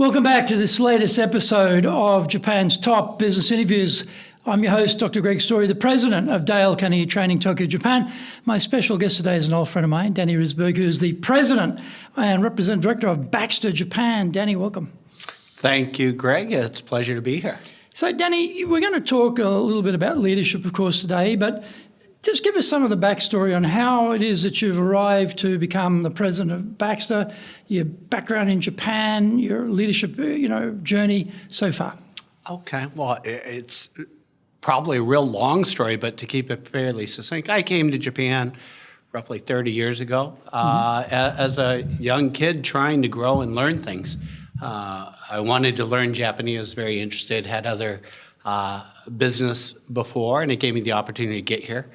Welcome back to this latest episode of Japan's Top Business Interviews. I'm your host, Dr. Greg Story, the president of Dale Carnegie Training, Tokyo, Japan. My special guest today is an old friend of mine, Danny Risberg, who is the president and representative director of Baxter, Japan. Danny, welcome. Thank you, Greg. It's a pleasure to be here. So, Danny, we're going to talk a little bit about leadership, of course, today, but just give us some of the backstory on how it is that you've arrived to become the president of Baxter, your background in Japan, your leadership, journey so far. Okay. Well, it's probably a real long story, but to keep it fairly succinct, I came to Japan roughly 30 years ago as a young kid trying to grow and learn things. I wanted to learn Japanese, was very interested, had other business before, and it gave me the opportunity to get here.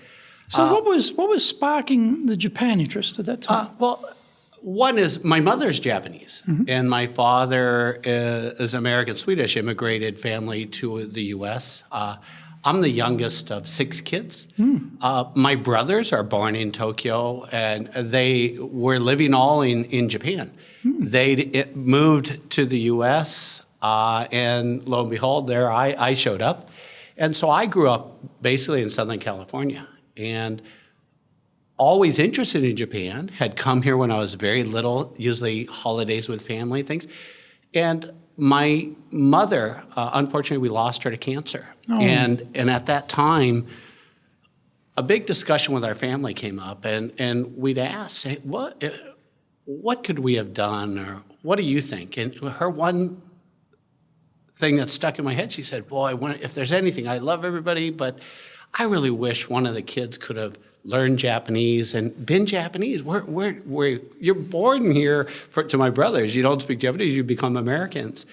So what was sparking the Japan interest at that time? Well, one is my mother's Japanese, and my father is American-Swedish, immigrated family to the U.S. I'm the youngest of 6 kids. My brothers are born in Tokyo, and they were living all in Japan. They moved to the U.S., and lo and behold, there I showed up. And so I grew up basically in Southern California, and always interested in Japan, had come here when I was very little, usually holidays with family, things. And my mother, unfortunately, we lost her to cancer. Oh. And at that time, a big discussion with our family came up, and we'd ask, hey, what could we have done, or what do you think? And her one thing that stuck in my head, she said, boy, if there's anything, I love everybody, but I really wish one of the kids could have learned Japanese and been Japanese. You're born here to my brothers. You don't speak Japanese, you become Americans,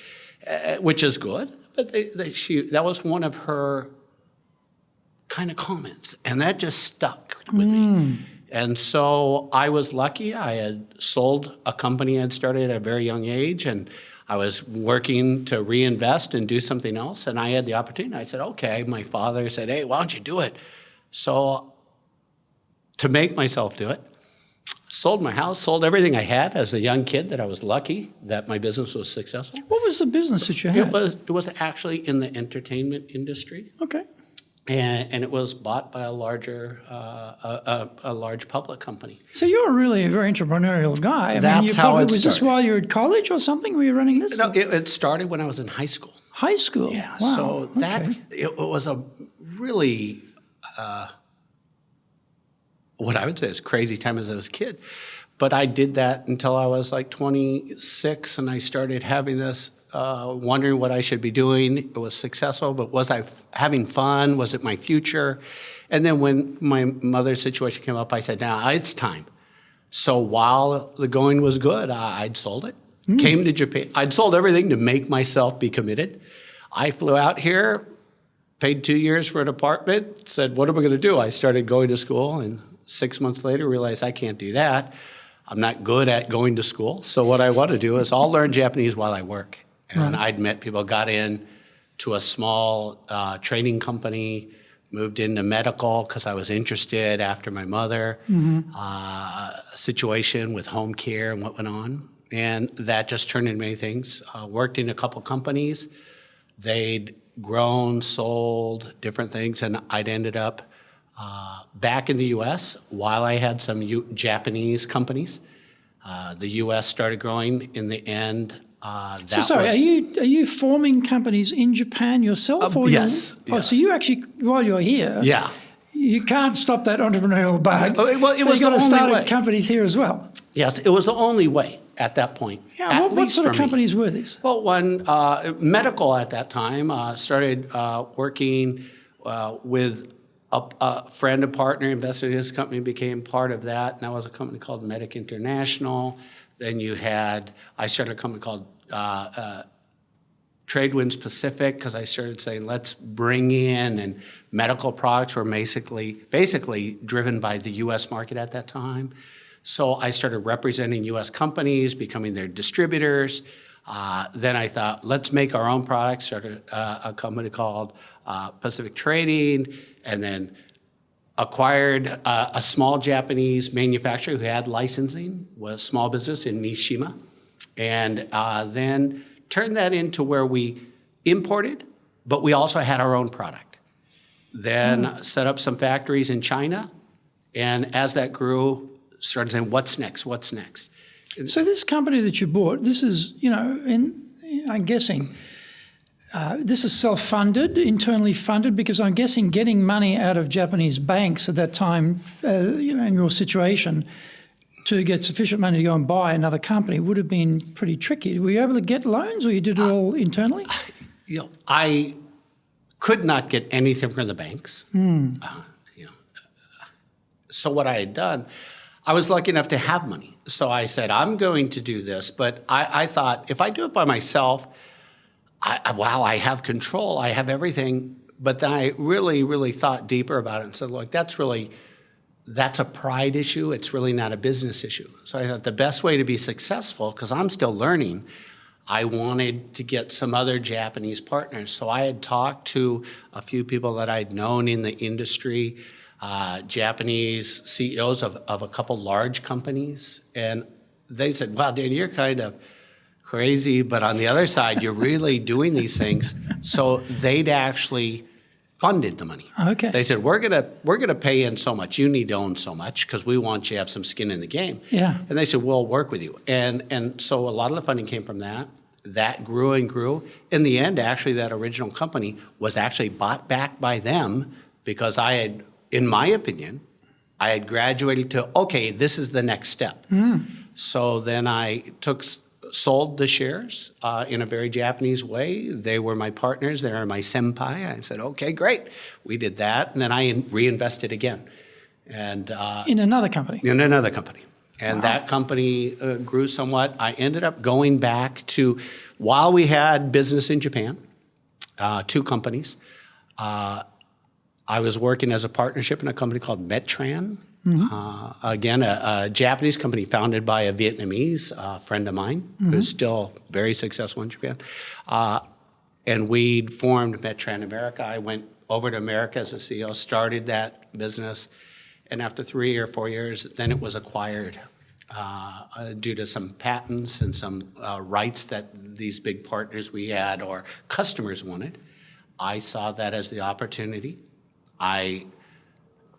which is good. But that was one of her kind of comments, and that just stuck with me. And so I was lucky. I had sold a company I'd started at a very young age, and I was working to reinvest and do something else, and I had the opportunity. I said, okay. My father said, hey, why don't you do it? So to make myself do it, sold my house, sold everything I had as a young kid, that I was lucky that my business was successful. What was the business that you had? It was actually in the entertainment industry. Okay. And it was bought by a large public company. So you're really a very entrepreneurial guy. That's how it started. Was this while you were at college or something? Were you running this? No, it started when I was in high school. High school? Yeah. Wow. So it was a really, what I would say is crazy time as a kid. But I did that until I was like 26, and I started having this wondering what I should be doing. It was successful, but was I having fun? Was it my future? And then when my mother's situation came up, I said, now it's time. So while the going was good, I'd sold it. Came to Japan. I'd sold everything to make myself be committed. I flew out here, paid 2 years for an apartment, said, what am I going to do? I started going to school, and 6 months later realized I can't do that. I'm not good at going to school. So what I want to do is I'll learn Japanese while I work. And I'd met people, got in to a small training company, moved into medical because I was interested after my mother, situation with home care and what went on. And that just turned into many things. Worked in a couple companies. They'd grown, sold, different things, and I'd ended up back in the U.S. while I had some Japanese companies. The U.S. started growing in the end. Are you forming companies in Japan yourself? Yes. So you actually, while you're here, you can't stop that entrepreneurial bug. Well, so you've got to start companies here as well. Yes, it was the only way at that point. Yeah, what sort of companies were these? Well, one, medical at that time, started working with a friend and partner, invested in his company, became part of that. And that was a company called Medic International. Then I started a company called Tradewinds Pacific, because I started saying, let's bring in, and medical products were basically driven by the U.S. market at that time. So I started representing U.S. companies, becoming their distributors. Then I thought, let's make our own products, started a company called Pacific Trading, and then acquired a small Japanese manufacturer who had licensing, was a small business in Mishima, and then turned that into where we imported, but we also had our own product. Then set up some factories in China, and as that grew, started saying, what's next, what's next? So this company that you bought, this is, I'm guessing, this is self-funded, internally funded, because I'm guessing getting money out of Japanese banks at that time, in your situation, to get sufficient money to go and buy another company would have been pretty tricky. Were you able to get loans, or you did it all internally? I could not get anything from the banks. So what I had done, I was lucky enough to have money. So I said, I'm going to do this. But I thought, if I do it by myself, I have control, I have everything. But then I really, really thought deeper about it and said, look, that's a pride issue. It's really not a business issue. So I thought the best way to be successful, because I'm still learning, I wanted to get some other Japanese partners. So I had talked to a few people that I'd known in the industry, Japanese CEOs of a couple large companies. And they said, wow, Dan, you're kind of crazy, but on the other side, you're really doing these things. So they'd actually funded the money. Okay. They said, we're gonna pay in so much. You need to own so much because we want you to have some skin in the game. Yeah. And they said, we'll work with you. And so a lot of the funding came from that. That grew and grew. In the end, actually, that original company was actually bought back by them because I had, in my opinion, I had graduated to, okay, this is the next step. So then I sold the shares in a very Japanese way. They were my partners. They were my senpai. I said, okay, great. We did that. And then I reinvested again. And in another company? In another company. And that company grew somewhat. I ended up going back to, while we had business in Japan, 2 companies, I was working as a partnership in a company called Metran. Again, a Japanese company founded by a Vietnamese friend of mine who's still very successful in Japan. And we'd formed Metran America. I went over to America as a CEO, started that business. And after 3 or 4 years, then it was acquired due to some patents and some rights that these big partners we had or customers wanted. I saw that as the opportunity. I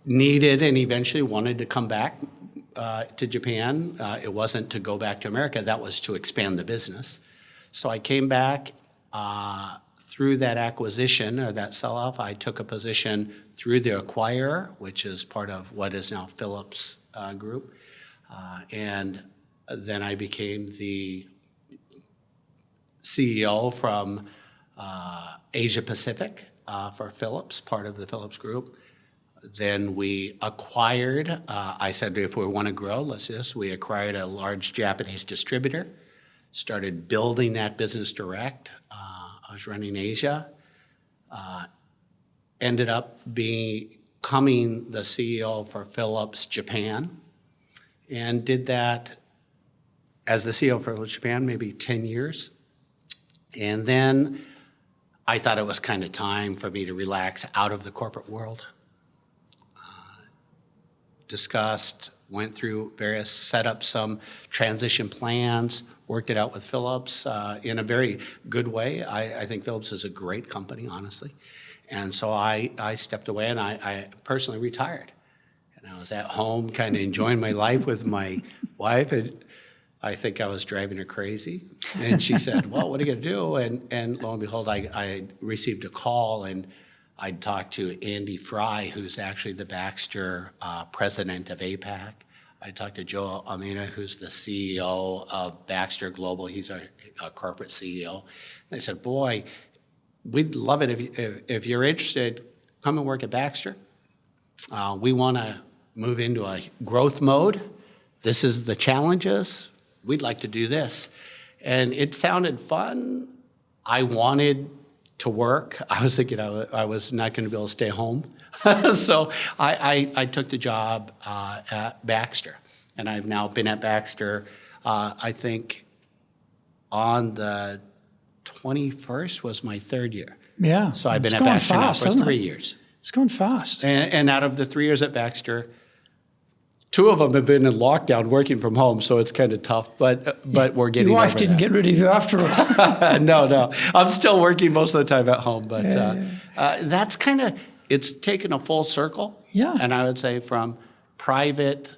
needed and eventually wanted to come back to Japan. It wasn't to go back to America, that was to expand the business. So I came back through that acquisition or that sell-off. I took a position through the acquirer, which is part of what is now Philips Group. And then I became the CEO from Asia Pacific for Philips, part of the Philips Group. Then we acquired, I said, if we want to grow, we acquired a large Japanese distributor, started building that business direct. I was running Asia, ended up becoming the CEO for Philips Japan, and did that as the CEO for Philips Japan, maybe 10 years. And then I thought it was kind of time for me to relax out of the corporate world. Discussed, went through various, set up some transition plans, worked it out with Philips in a very good way. I think Philips is a great company, honestly. And so I stepped away and I personally retired. And I was at home kind of enjoying my life with my wife. And I think I was driving her crazy. And she said, well, what are you going to do? And lo and behold, I received a call and I'd talked to Andy Fry, who's actually the Baxter president of APAC. I talked to Joe Almeida, who's the CEO of Baxter Global. He's our corporate CEO. And I said, boy, we'd love it if you're interested, come and work at Baxter. We want to move into a growth mode. This is the challenges. We'd like to do this. And it sounded fun. I wanted to work. I was thinking I was not going to be able to stay home. So I took the job at Baxter. And I've now been at Baxter, I think on the 21st was my 3rd year. Yeah. So I've been at Baxter now for 3 years. It's gone fast. And out of the 3 years at Baxter, 2 of them have been in lockdown working from home, so it's kind of tough, but we're getting Your wife over didn't that. get rid of you after all. No. I'm still working most of the time at home, but that's kind of, it's taken a full circle. Yeah. And I would say from private,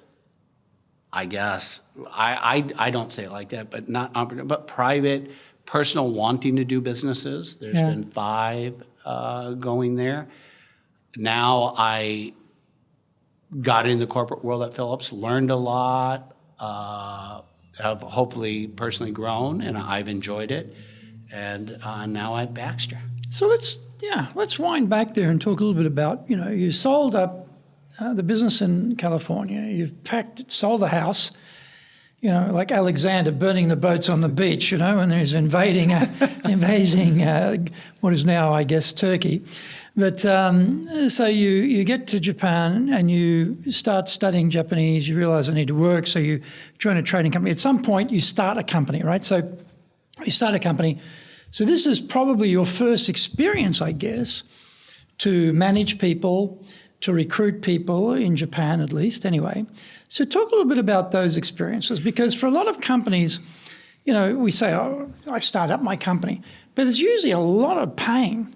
I guess, I don't say it like that, but not entrepreneur, but private, personal wanting to do businesses. There's been 5 going there. Now I got in the corporate world at Philips, learned a lot, have hopefully personally grown, and I've enjoyed it. And now at Baxter. So let's wind back there and talk a little bit about, you sold up the business in California. You've sold the house, like Alexander burning the boats on the beach, when there's invading what is now, I guess, Turkey. But so you get to Japan and you start studying Japanese. You realize I need to work, so you join a trading company. At some point, you start a company, right? So you start a company. So this is probably your first experience, I guess, to manage people, to recruit people in Japan, at least, anyway. So talk a little bit about those experiences, because for a lot of companies, we say, oh, I start up my company, but there's usually a lot of pain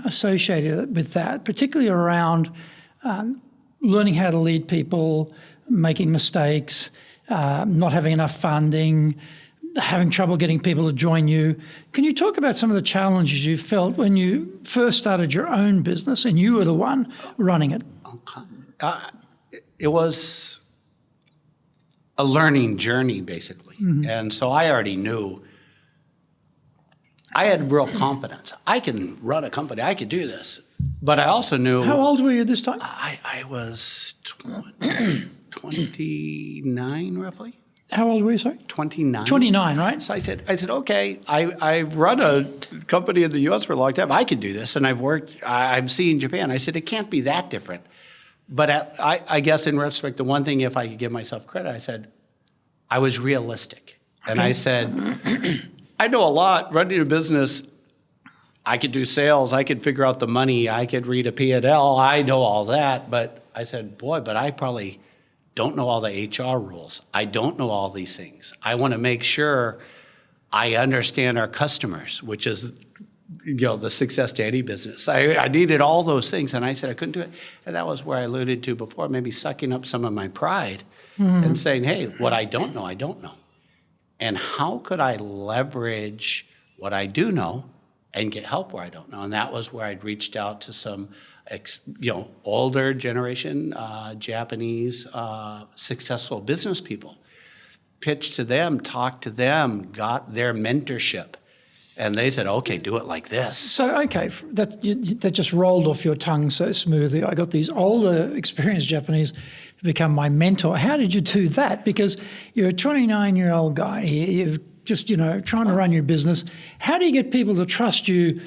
associated with that, particularly around learning how to lead people, making mistakes, not having enough funding, having trouble getting people to join you. Can you talk about some of the challenges you felt when you first started your own business and you were the one running it? It was a learning journey, basically. Mm-hmm. And so I already knew. I had real confidence. I can run a company. I could do this. But I also knew. How old were you this time? I was 29, roughly. How old were you, sorry? 29. 29, right? So I said, okay, I've run a company in the U.S. for a long time. I could do this. And I'm seeing Japan. I said, it can't be that different. But I guess in retrospect, the one thing, if I could give myself credit, I said, I was realistic. Okay. And I said, I know a lot. Running a business, I could do sales. I could figure out the money. I could read a P&L. I know all that. But I said, but I probably don't know all the HR rules. I don't know all these things. I want to make sure I understand our customers, which is, the success to any business. I needed all those things, and I said I couldn't do it. And that was where I alluded to before, maybe sucking up some of my pride and saying, hey, what I don't know, I don't know. And how could I leverage what I do know and get help where I don't know? And that was where I'd reached out to some older generation Japanese successful business people, pitched to them, talked to them, got their mentorship, and they said, "Okay, do it like this." So, okay, that just rolled off your tongue so smoothly. I got these older, experienced Japanese to become my mentor. How did you do that? Because you're a 29-year-old guy here. You're just trying to run your business. How do you get people to trust you,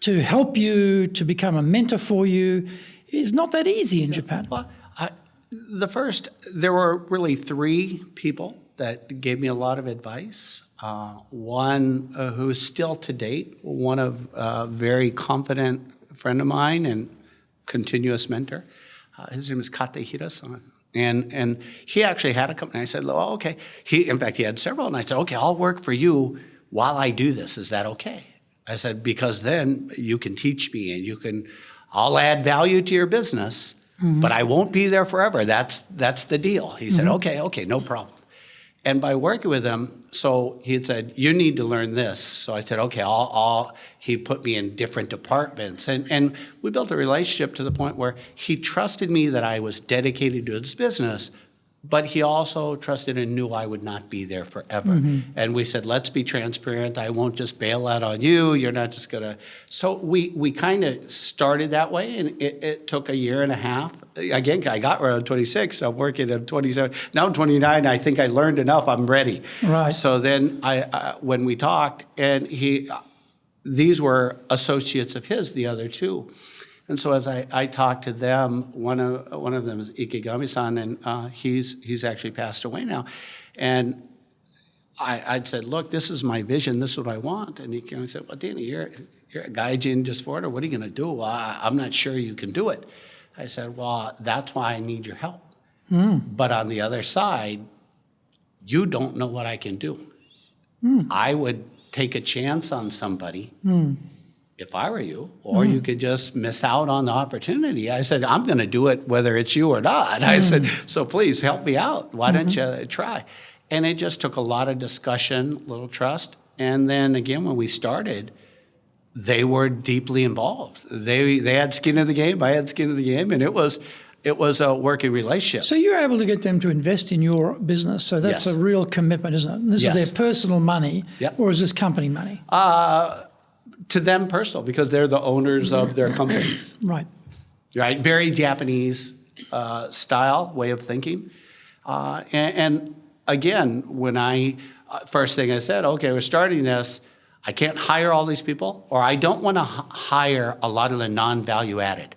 to help you, to become a mentor for you? It's not that easy in Japan. Well, there were really 3 people that gave me a lot of advice. One who's still to date, one of a very confident friend of mine and continuous mentor. His name is Katehira-san. And he actually had a company. I said, oh, okay. In fact, he had several. And I said, okay, I'll work for you while I do this. Is that okay? I said, because then you can teach me and I'll add value to your business, but I won't be there forever. That's the deal. He said, okay, no problem. And by working with him, so he had said, you need to learn this. So I said, okay, he put me in different departments. And we built a relationship to the point where he trusted me that I was dedicated to his business, but he also trusted and knew I would not be there forever. And we said, let's be transparent. I won't just bail out on you. You're not just going to. So we kind of started that way, and it took a year and a half. Again, I got around 26. I'm working at 27. Now I'm 29. I think I learned enough. I'm ready. Right. So then when we talked, and these were associates of his, the other 2. And so as I talked to them, one of them is Ikegami-san, and he's actually passed away now. And I'd said, look, this is my vision. This is what I want. And he said, well, Danny, you're a gaijin just for it. What are you going to do? I'm not sure you can do it. I said, well, that's why I need your help. But on the other side, you don't know what I can do. I would take a chance on somebody if I were you, or you could just miss out on the opportunity. I said, I'm going to do it whether it's you or not. I said, so please help me out. Why don't you try? And it just took a lot of discussion, a little trust. And then again, when we started, they were deeply involved. They had skin in the game, I had skin in the game, and it was a working relationship. So you're able to get them to invest in your business. So that's Yes. a real commitment, isn't it? And this Yes. is their personal money, Yep. or is this company money? To them personal, because they're the owners of their companies. Right. Right, very Japanese style, way of thinking. And again, when first thing I said, okay, we're starting this, I can't hire all these people, or I don't want to hire a lot of the non-value added.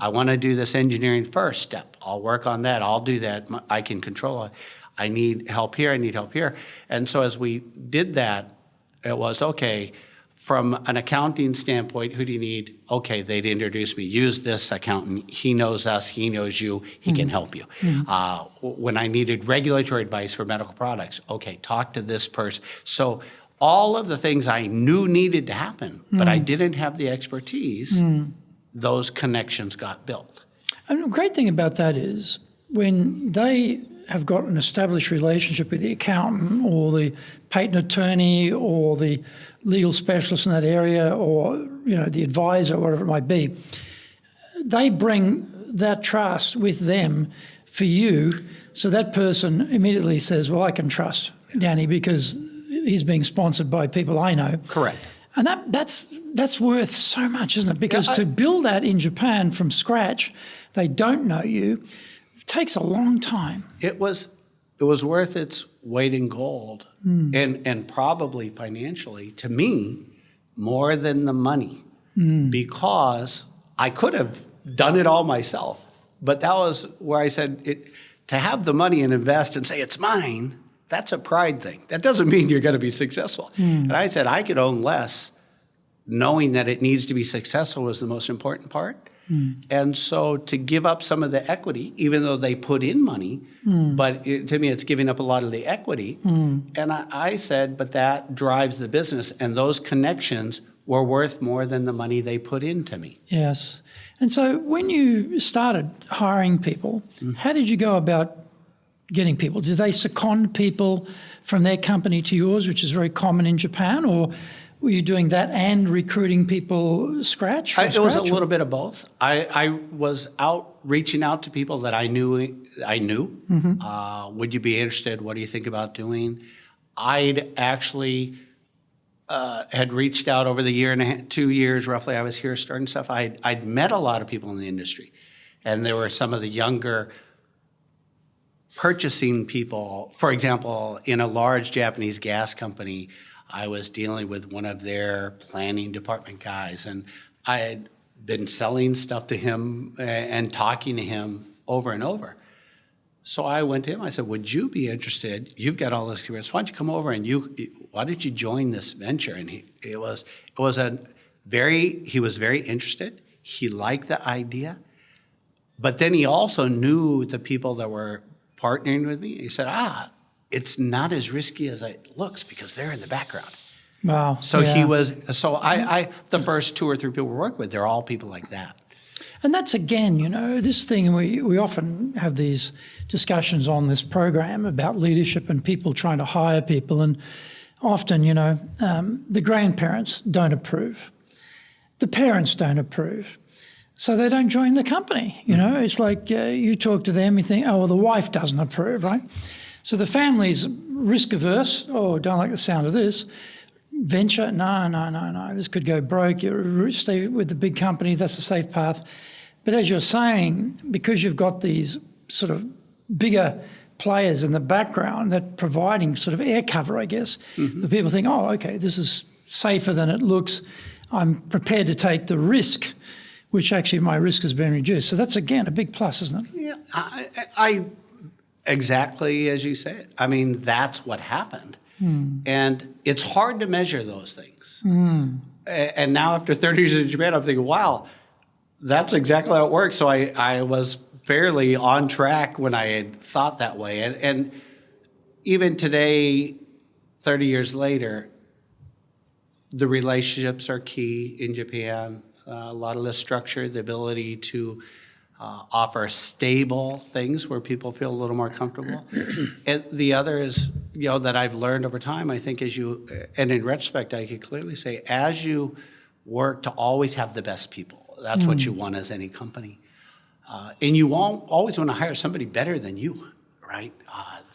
I want to do this engineering first step. I'll work on that. I'll do that. I can control it. I need help here. I need help here. And so as we did that, it was, okay, from an accounting standpoint, who do you need? Okay, they'd introduce me. Use this accountant. He knows us. He knows you. He can help you. When I needed regulatory advice for medical products, okay, talk to this person. So all of the things I knew needed to happen, but I didn't have the expertise, those connections got built. And the great thing about that is when they have got an established relationship with the accountant or the patent attorney or the legal specialist in that area, or the advisor, or whatever it might be, they bring that trust with them for you. So that person immediately says, well, I can trust Danny because he's being sponsored by people I know. Correct. And that's worth so much, isn't it? Because to build that in Japan from scratch, they don't know you, it takes a long time. It was worth its weight in gold, and probably financially, to me, more than the money, because I could have done it all myself. But that was where I said, to have the money and invest and say it's mine, that's a pride thing. That doesn't mean you're going to be successful. And I said I could own less, knowing that it needs to be successful was the most important part. And so to give up some of the equity, even though they put in money, but to me it's giving up a lot of the equity. And I said, but that drives the business, and those connections were worth more than the money they put into me. Yes. And so when you started hiring people, how did you go about getting people? Did they second people from their company to yours, which is very common in Japan, or were you doing that and recruiting people scratch? It was a little bit of both. I was reaching out to people that I knew. Would you be interested? What do you think about doing? I'd actually had reached out over the year and a half, 2 years roughly. I was here starting stuff. I'd met a lot of people in the industry, and there were some of the younger purchasing people. For example, in a large Japanese gas company, I was dealing with one of their planning department guys, and I had been selling stuff to him and talking to him over and over. So I went to him, I said, would you be interested? You've got all this experience. Why don't you come over and why don't you join this venture? And he was very interested. He liked the idea. But then he also knew the people that were partnering with me. He said, it's not as risky as it looks because they're in the background. Wow. So he was, I the first 2 or 3 people we work with, they're all people like that. And that's, again, this thing, we often have these discussions on this program about leadership and people trying to hire people. And often, the grandparents don't approve. The parents don't approve. So they don't join the company. It's like you talk to them, you think, oh, well, the wife doesn't approve, right? So the family's risk averse. Oh, don't like the sound of this. Venture, no. This could go broke. You stay with the big company, that's a safe path. But as you're saying, because you've got these sort of bigger players in the background that providing sort of air cover, I guess, the people think, oh, okay, this is safer than it looks. I'm prepared to take the risk, which actually my risk has been reduced. So that's, again, a big plus, isn't it? Yeah, I exactly as you say it. I mean, that's what happened. And it's hard to measure those things. And now after 30 years in Japan, I'm thinking, wow, that's exactly how it works. So I was fairly on track when I had thought that way. And even today, 30 years later, the relationships are key in Japan. A lot of the structure, the ability to offer stable things where people feel a little more comfortable. And the other is, that I've learned over time, I think and in retrospect, I could clearly say, as you work to always have the best people, that's what you want as any company. And you always want to hire somebody better than you, right?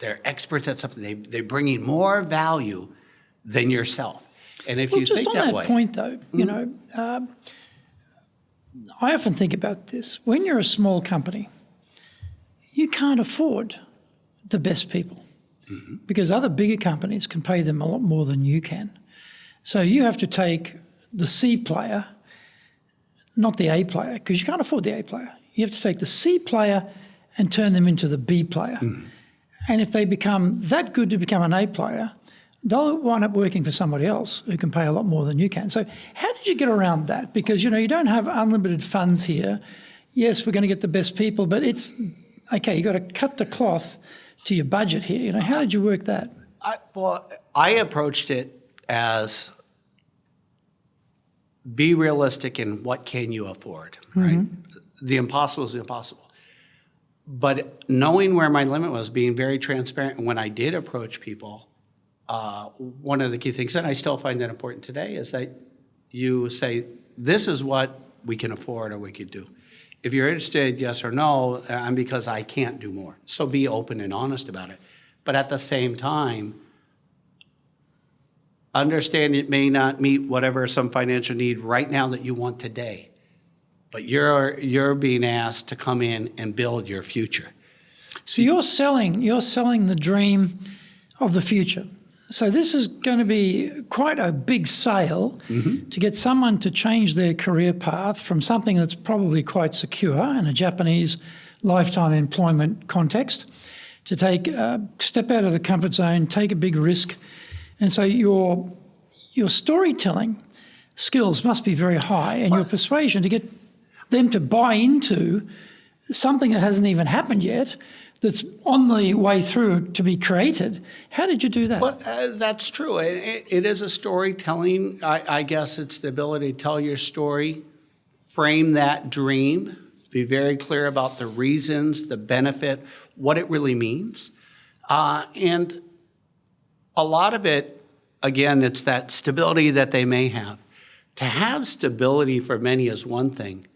They're experts at something. They're bringing more value than yourself. And if you think that way. Just on that point, though, I often think about this. When you're a small company, you can't afford the best people because other bigger companies can pay them a lot more than you can. So you have to take the C player, not the A player, because you can't afford the A player. You have to take the C player and turn them into the B player. And if they become that good to become an A player, they'll wind up working for somebody else who can pay a lot more than you can. So how did you get around that? Because, you don't have unlimited funds here. Yes, we're going to get the best people, but it's, okay, you've got to cut the cloth to your budget here. How did you work that? I approached it as be realistic in what can you afford, right? The impossible is the impossible. But knowing where my limit was, being very transparent, and when I did approach people, one of the key things, and I still find that important today, is that you say, this is what we can afford or we could do. If you're interested, yes or no, and because I can't do more. So be open and honest about it. But at the same time, understand it may not meet whatever some financial need right now that you want today. But you're being asked to come in and build your future. So you're selling the dream of the future. So this is going to be quite a big sale to get someone to change their career path from something that's probably quite secure in a Japanese lifetime employment context to take step out of the comfort zone, take a big risk. And so your storytelling skills must be very high, and your persuasion to get them to buy into something that hasn't even happened yet, that's on the way through to be created. How did you do that? Well, that's true. It is a storytelling. I guess it's the ability to tell your story, frame that dream, be very clear about the reasons, the benefit, what it really means. And a lot of it, again, it's that stability that they may have. To have stability for many is one thing,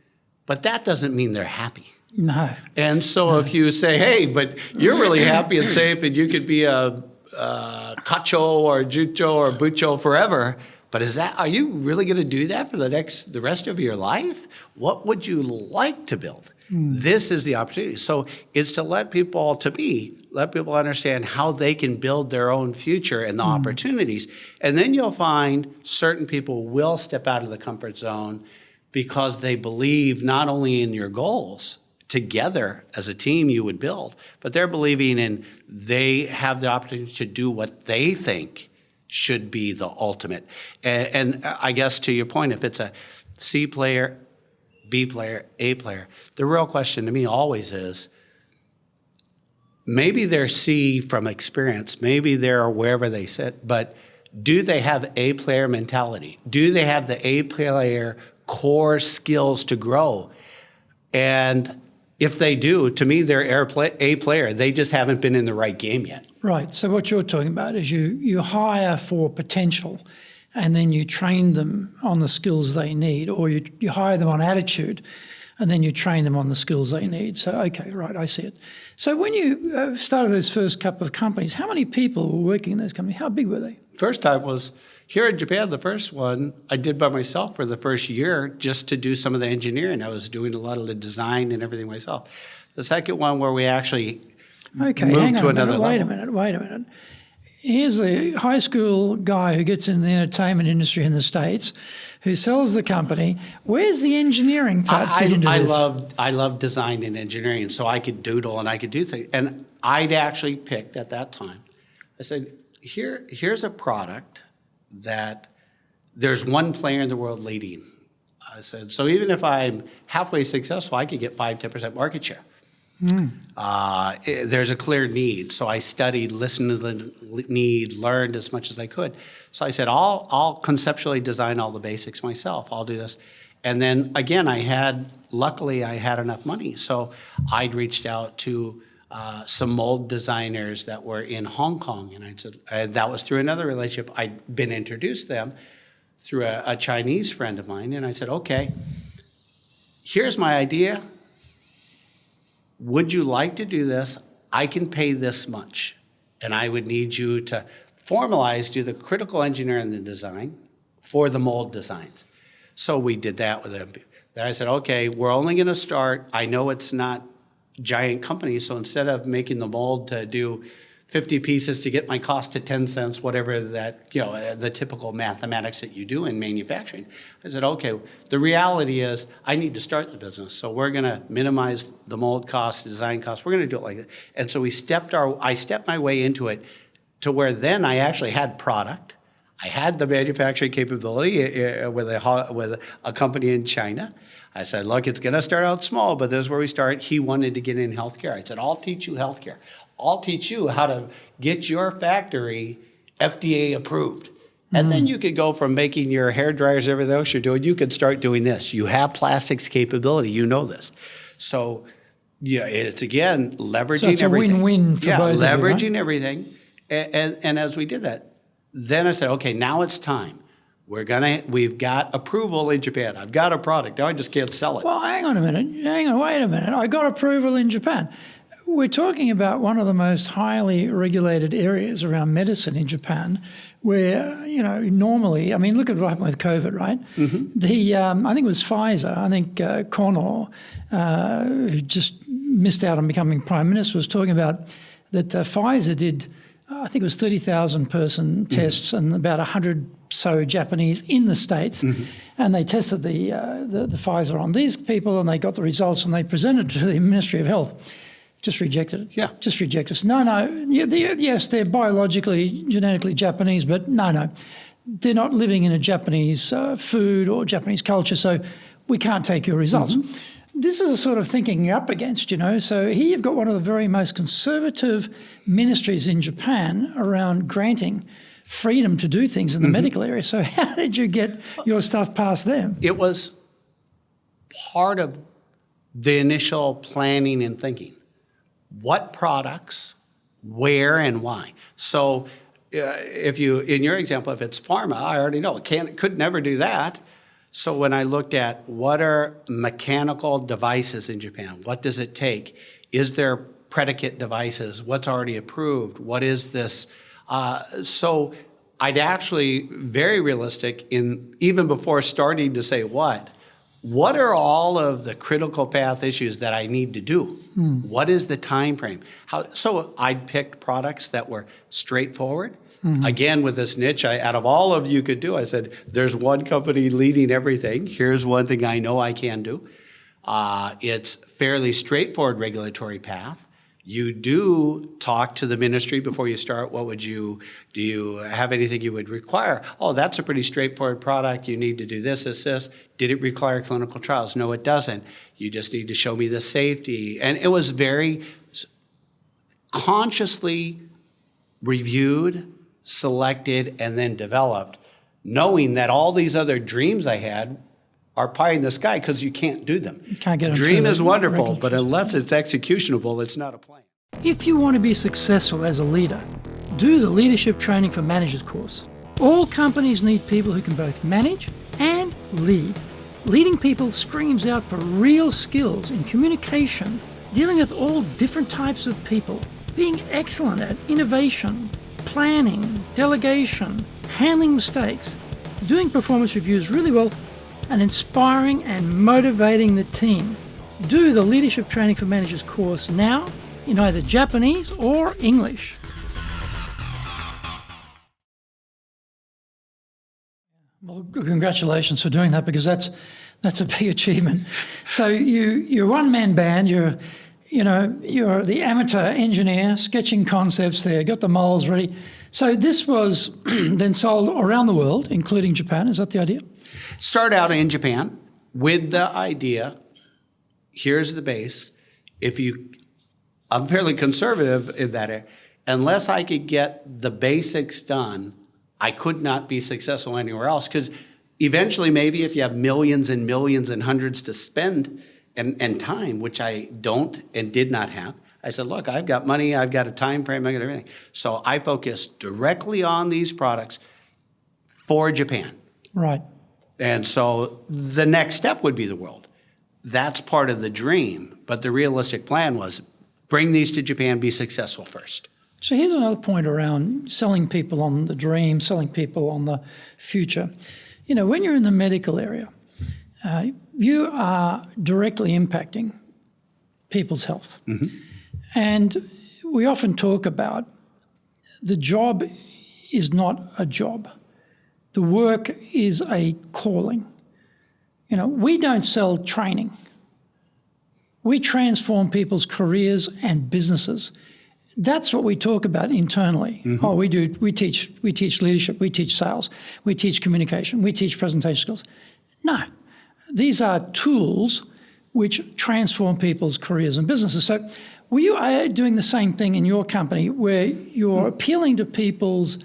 but that doesn't mean they're happy. No. And so if you say, hey, but you're really happy and safe and you could be a kacho or jucho or bucho forever, but are you really going to do that for the rest of your life? What would you like to build? This is the opportunity. So it's to let people understand how they can build their own future and the opportunities. And then you'll find certain people will step out of the comfort zone because they believe not only in your goals, together as a team you would build, but they're believing in they have the opportunity to do what they think should be the ultimate. And I guess to your point, if it's a C player, B player, A player, the real question to me always is, maybe they're C from experience, maybe they're wherever they sit, but do they have A player mentality? Do they have the A player core skills to grow? And if they do, to me, they're A player. They just haven't been in the right game yet. Right. So what you're talking about is you hire for potential and then you train them on the skills they need, or you hire them on attitude and then you train them on the skills they need. So, okay, right, I see it. So when you started those first couple of companies, how many people were working in those companies? How big were they? First time was here in Japan. The first one I did by myself for the first year just to do some of the engineering. I was doing a lot of the design and everything myself. The second one where we actually moved to another level. Wait a minute. Here's a high school guy who gets in the entertainment industry in the States, who sells the company. Where's the engineering part fit into this? I love design and engineering, so I could doodle and I could do things. And I'd actually picked at that time, I said, here's a product that there's one player in the world leading. I said, so even if I'm halfway successful, I could get 5-10% market share. There's a clear need. So I studied, listened to the need, learned as much as I could. So I said, I'll conceptually design all the basics myself. I'll do this. And then again, luckily I had enough money. So I'd reached out to some mold designers that were in Hong Kong. And I said, that was through another relationship. I'd been introduced them through a Chinese friend of mine. And I said, okay, here's my idea. Would you like to do this? I can pay this much. And I would need you to formalize, do the critical engineering and the design for the mold designs. So we did that with them. Then I said, okay, we're only going to start. I know it's not giant companies, so instead of making the mold to do 50 pieces to get my cost to 10 cents, whatever that, the typical mathematics that you do in manufacturing. I said, okay, the reality is I need to start the business. So we're going to minimize the mold cost, design cost. We're going to do it like that. And so I stepped my way into it to where then I actually had product. I had the manufacturing capability with a company in China. I said, look, it's going to start out small, but this is where we start. He wanted to get in healthcare. I said, I'll teach you healthcare. I'll teach you how to get your factory FDA approved. And then you could go from making your hair dryers, everything else you're doing, you could start doing this. You have plastics capability, you know this. So yeah, it's again, leveraging so it's everything. a win-win for both of you, right? Leveraging everything. And as we did that, then I said, okay, now it's time. We've got approval in Japan. I've got a product. Now I just can't sell it. Well, wait a minute. I got approval in Japan. We're talking about one of the most highly regulated areas around medicine in Japan where, normally, look at what happened with COVID, right? Mm-hmm. I think it was Pfizer, Connor, who just missed out on becoming Prime Minister, was talking about that Pfizer did, I think it was 30,000 person tests and about 100 so Japanese in the States, and they tested the Pfizer on these people and they got the results and they presented to the Ministry of Health. Just rejected it. Yeah. Just rejected it. No. Yes, they're biologically, genetically Japanese, but no. They're not living in a Japanese food or Japanese culture, so we can't take your results. This is the sort of thinking you're up against, So here you've got one of the very most conservative ministries in Japan around granting freedom to do things in the medical area. So how did you get your stuff past them? It was part of the initial planning and thinking. What products, where, and why. So in your example, if it's pharma, I already know could never do that. So when I looked at what are mechanical devices in Japan, what does it take? Is there predicate devices? What's already approved? What is this? So I'd actually very realistic even before starting to say what are all of the critical path issues that I need to do? What is the time frame? So I'd picked products that were straightforward. Again, with this niche, out of all of you could do, I said, there's one company leading everything. Here's one thing I know I can do. It's fairly straightforward regulatory path. You do talk to the ministry before you start. Do you have anything you would require? Oh, that's a pretty straightforward product. You need to do this. Did it require clinical trials? No, it doesn't. You just need to show me the safety. And it was very consciously reviewed, selected, and then developed, knowing that all these other dreams I had are pie in the sky because you can't do them. You can't get them. Dream is wonderful, but unless it's executionable, it's not a plan. If you want to be successful as a leader, do the Leadership Training for Managers course. All companies need people who can both manage and lead. Leading people screams out for real skills in communication, dealing with all different types of people, being excellent at innovation, planning, delegation, handling mistakes, doing performance reviews really well, and inspiring and motivating the team. Do the Leadership Training for Managers course now in either Japanese or English. Well, congratulations for doing that, because that's a big achievement. So you're a one-man band. You're the amateur engineer sketching concepts there. Got the molds ready. So this was then sold around the world, including Japan. Is that the idea? Start out in Japan with the idea. Here's the base. I'm fairly conservative in that area. Unless I could get the basics done, I could not be successful anywhere else, because eventually maybe if you have millions and millions and hundreds to spend and time, which I don't and did not have, I said, look, I've got money, I've got a time frame, I've got everything. So I focused directly on these products for Japan. Right. And so the next step would be the world. That's part of the dream, but the realistic plan was bring these to Japan, be successful first. So here's another point around selling people on the dream, selling people on the future. You know, when you're in the medical area, you are directly impacting people's health. Mm-hmm. And we often talk about the job is not a job. The work is a calling. You know, we don't sell training. We transform people's careers and businesses. That's what we talk about internally. Mm-hmm. Oh, we teach leadership, we teach sales, we teach communication, we teach presentation skills. No, these are tools which transform people's careers and businesses. So were you doing the same thing in your company, where you're appealing to people's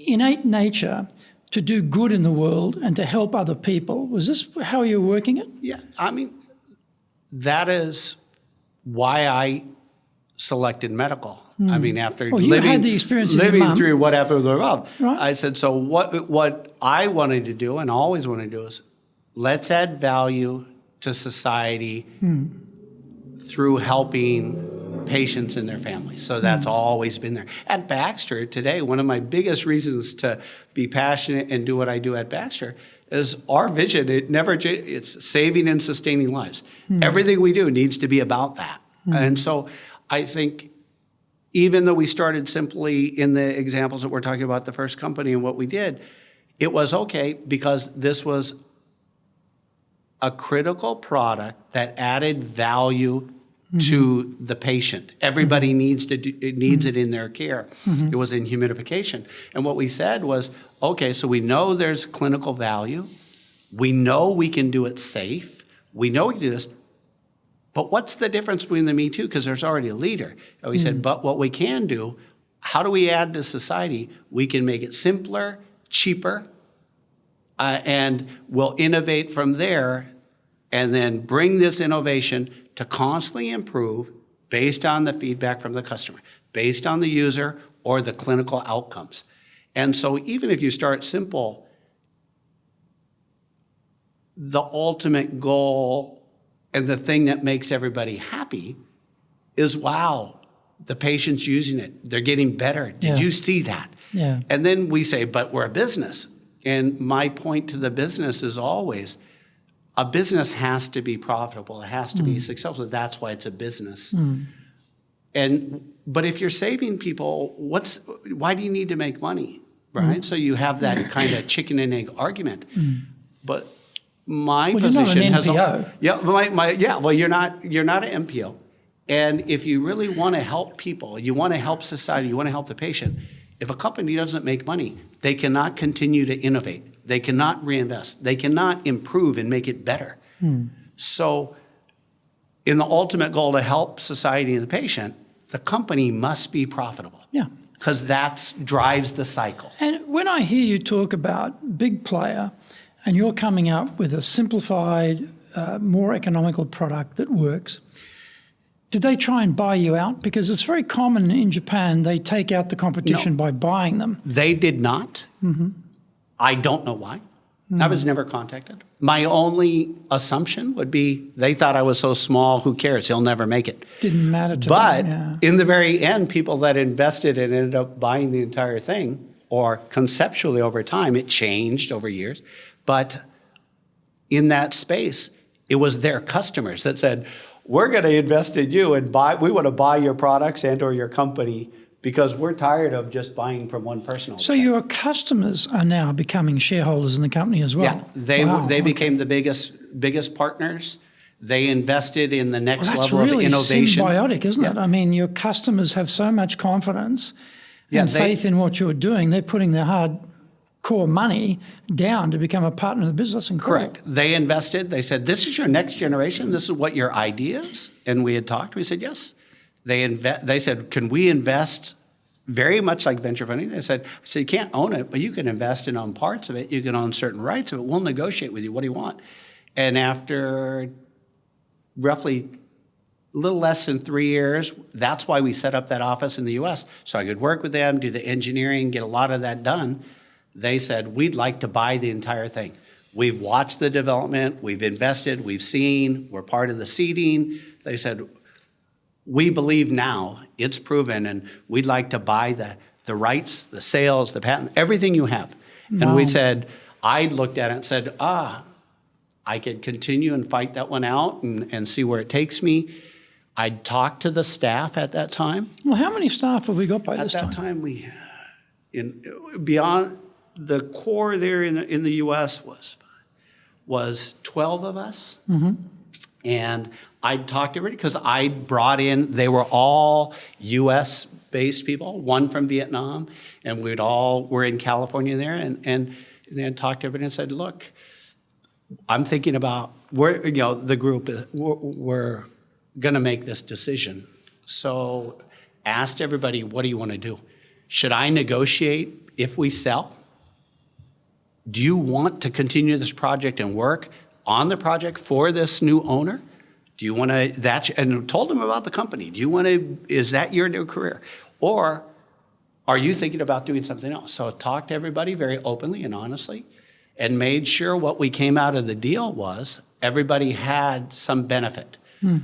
innate nature to do good in the world and to help other people? Was this how you were working it? Yeah, I mean, that is why I selected medical. I mean, after had the experience living through what happened with my mom, right. I said, so what I wanted to do and always wanted to do is let's add value to society through helping patients and their families. So that's always been there. At Baxter today, one of my biggest reasons to be passionate and do what I do at Baxter is our vision. It's saving and sustaining lives. Everything we do needs to be about that. And so I think even though we started simply in the examples that we're talking about, the first company and what we did, it was okay because this was a critical product that added value to the patient. Everybody needs it in their care. It was in humidification. And what we said was, okay, so we know there's clinical value. We know we can do it safe. We know we can do this. But what's the difference between the Me Too? Because there's already a leader. And we said, but what we can do, how do we add to society? We can make it simpler, cheaper, and we'll innovate from there and then bring this innovation to constantly improve based on the feedback from the customer, based on the user or the clinical outcomes. And so even if you start simple, the ultimate goal and the thing that makes everybody happy is, wow, the patient's using it. They're getting better. Did you see that? Yeah. And then we say, but we're a business. And my point to the business is always, a business has to be profitable. It has to be successful. That's why it's a business. But if you're saving people, why do you need to make money, right? So you have that kind of chicken and egg argument. But my position you're not an NPO. Well, you're not an MPO. And if you really want to help people, you want to help society, you want to help the patient, if a company doesn't make money, they cannot continue to innovate. They cannot reinvest. They cannot improve and make it better. So in the ultimate goal to help society and the patient, the company must be profitable. Yeah. Because that drives the cycle. And when I hear you talk about big player and you're coming out with a simplified, more economical product that works, did they try and buy you out? Because it's very common in Japan, they take out the competition by buying them. They did not. I don't know why. I was never contacted. My only assumption would be they thought I was so small, who cares? He'll never make it. Didn't matter to them. But in the very end, people that invested and ended up buying the entire thing, or conceptually over time, it changed over years. But in that space, it was their customers that said, we're going to invest in you and we want to buy your products and or your company because we're tired of just buying from one person. So your customers are now becoming shareholders in the company as well? Yeah, they became the biggest partners. They invested in the next level of innovation. That's really symbiotic, isn't it? I mean, your customers have so much confidence and faith in what you're doing. They're putting their hardcore money down to become a partner of the business. And correct. They invested. They said, this is your next generation. This is what your idea is. And we had talked. We said, yes. they said, can we invest very much like venture funding? I said, you can't own it, but you can invest and own parts of it. You can own certain rights of it. We'll negotiate with you. What do you want? And after roughly a little less than 3 years, that's why we set up that office in the U.S. So I could work with them, do the engineering, get a lot of that done. They said, we'd like to buy the entire thing. We've watched the development, we've invested, we've seen, we're part of the seeding. They said, we believe now it's proven, and we'd like to buy the rights, the sales, the patent, everything you have. Wow. And we said, I looked at it and said, I could continue and fight that one out and see where it takes me. I'd talked to the staff at that time. Well, how many staff have we got by this time? At that time, we, beyond the core there in the U.S. was 12 of us. Mm-hmm. And I'd talked to everybody because I brought in, they were all U.S.-based people, one from Vietnam, and we're in California there. And then talked to everybody and said, look, I'm thinking about, the group, we're going to make this decision. So asked everybody, what do you want to do? Should I negotiate if we sell? Do you want to continue this project and work on the project for this new owner? Do you want to, and told them about the company. Do you want to, is that your new career? Or are you thinking about doing something else? So talked to everybody very openly and honestly, and made sure what we came out of the deal was everybody had some benefit.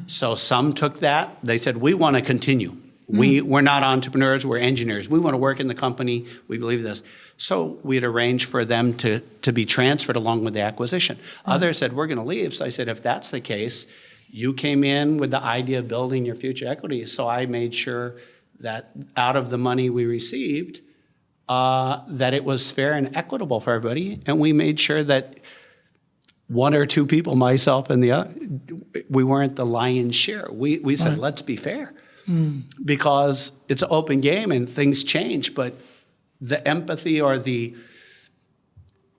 So some took that. They said, we want to continue. We're not entrepreneurs, we're engineers. We want to work in the company. We believe this. So we'd arranged for them to be transferred along with the acquisition. Others said, we're going to leave. So I said, if that's the case, you came in with the idea of building your future equity. So I made sure that out of the money we received, that it was fair and equitable for everybody. And we made sure that one or two people, myself and the other, we weren't the lion's share. We said, let's be fair. Because it's an open game and things change, but the empathy or the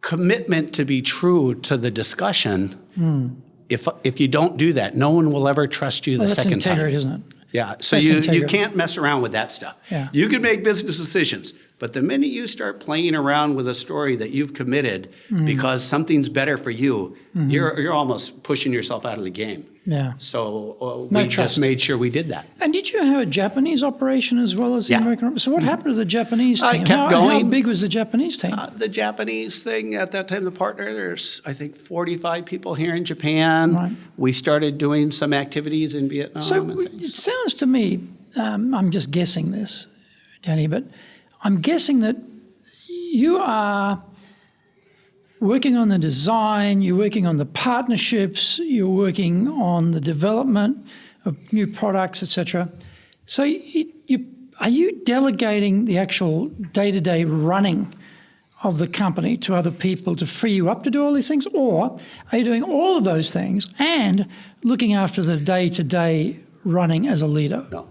commitment to be true to the discussion, if you don't do that, no one will ever trust you the second time. That's integrity, isn't it? Yeah, so you can't mess around with that stuff. Yeah. You can make business decisions, but the minute you start playing around with a story that you've committed because something's better for you, you're almost pushing yourself out of the game. Yeah. So we just made sure we did that. And did you have a Japanese operation as well as the American? So what happened to the Japanese team? I kept going. How big was the Japanese team? The Japanese thing at that time, the partner, there's I think 45 people here in Japan. Right. We started doing some activities in Vietnam. So and it things. sounds to me, I'm just guessing this, Danny, but I'm guessing that you are working on the design, you're working on the partnerships, you're working on the development of new products, etc. So are you delegating the actual day-to-day running of the company to other people to free you up to do all these things? Or are you doing all of those things and looking after the day-to-day running as a leader? No.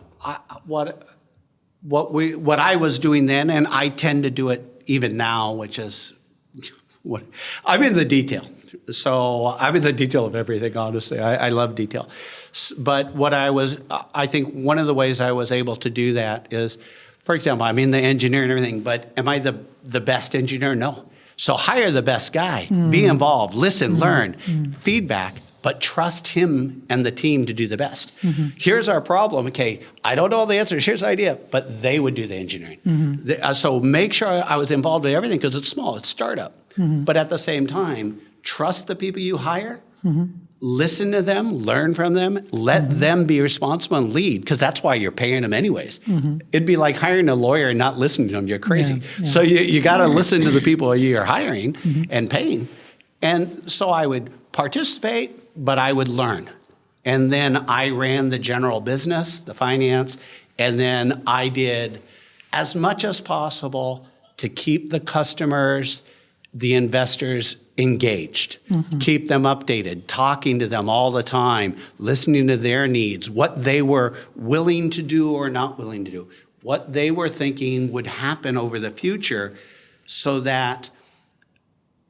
What I was doing then, and I tend to do it even now, which is I'm in the detail. So I'm in the detail of everything, honestly. I love detail. But I think one of the ways I was able to do that is, for example, I'm in the engineering and everything, but am I the best engineer? No. So hire the best guy, be involved, listen, learn, feedback, but trust him and the team to do the best. Here's our problem. Okay, I don't know all the answers. Here's the idea, but they would do the engineering. So make sure I was involved in everything because it's small, it's startup. But at the same time, trust the people you hire, listen to them, learn from them, let them be responsible and lead, because that's why you're paying them anyways. It'd be like hiring a lawyer and not listening to them. You're crazy. Yeah. So you got to listen to the people you're hiring and paying. And so I would participate, but I would learn. And then I ran the general business, the finance, and then I did as much as possible to keep the customers, the investors engaged, keep them updated, talking to them all the time, listening to their needs, what they were willing to do or not willing to do, what they were thinking would happen over the future so that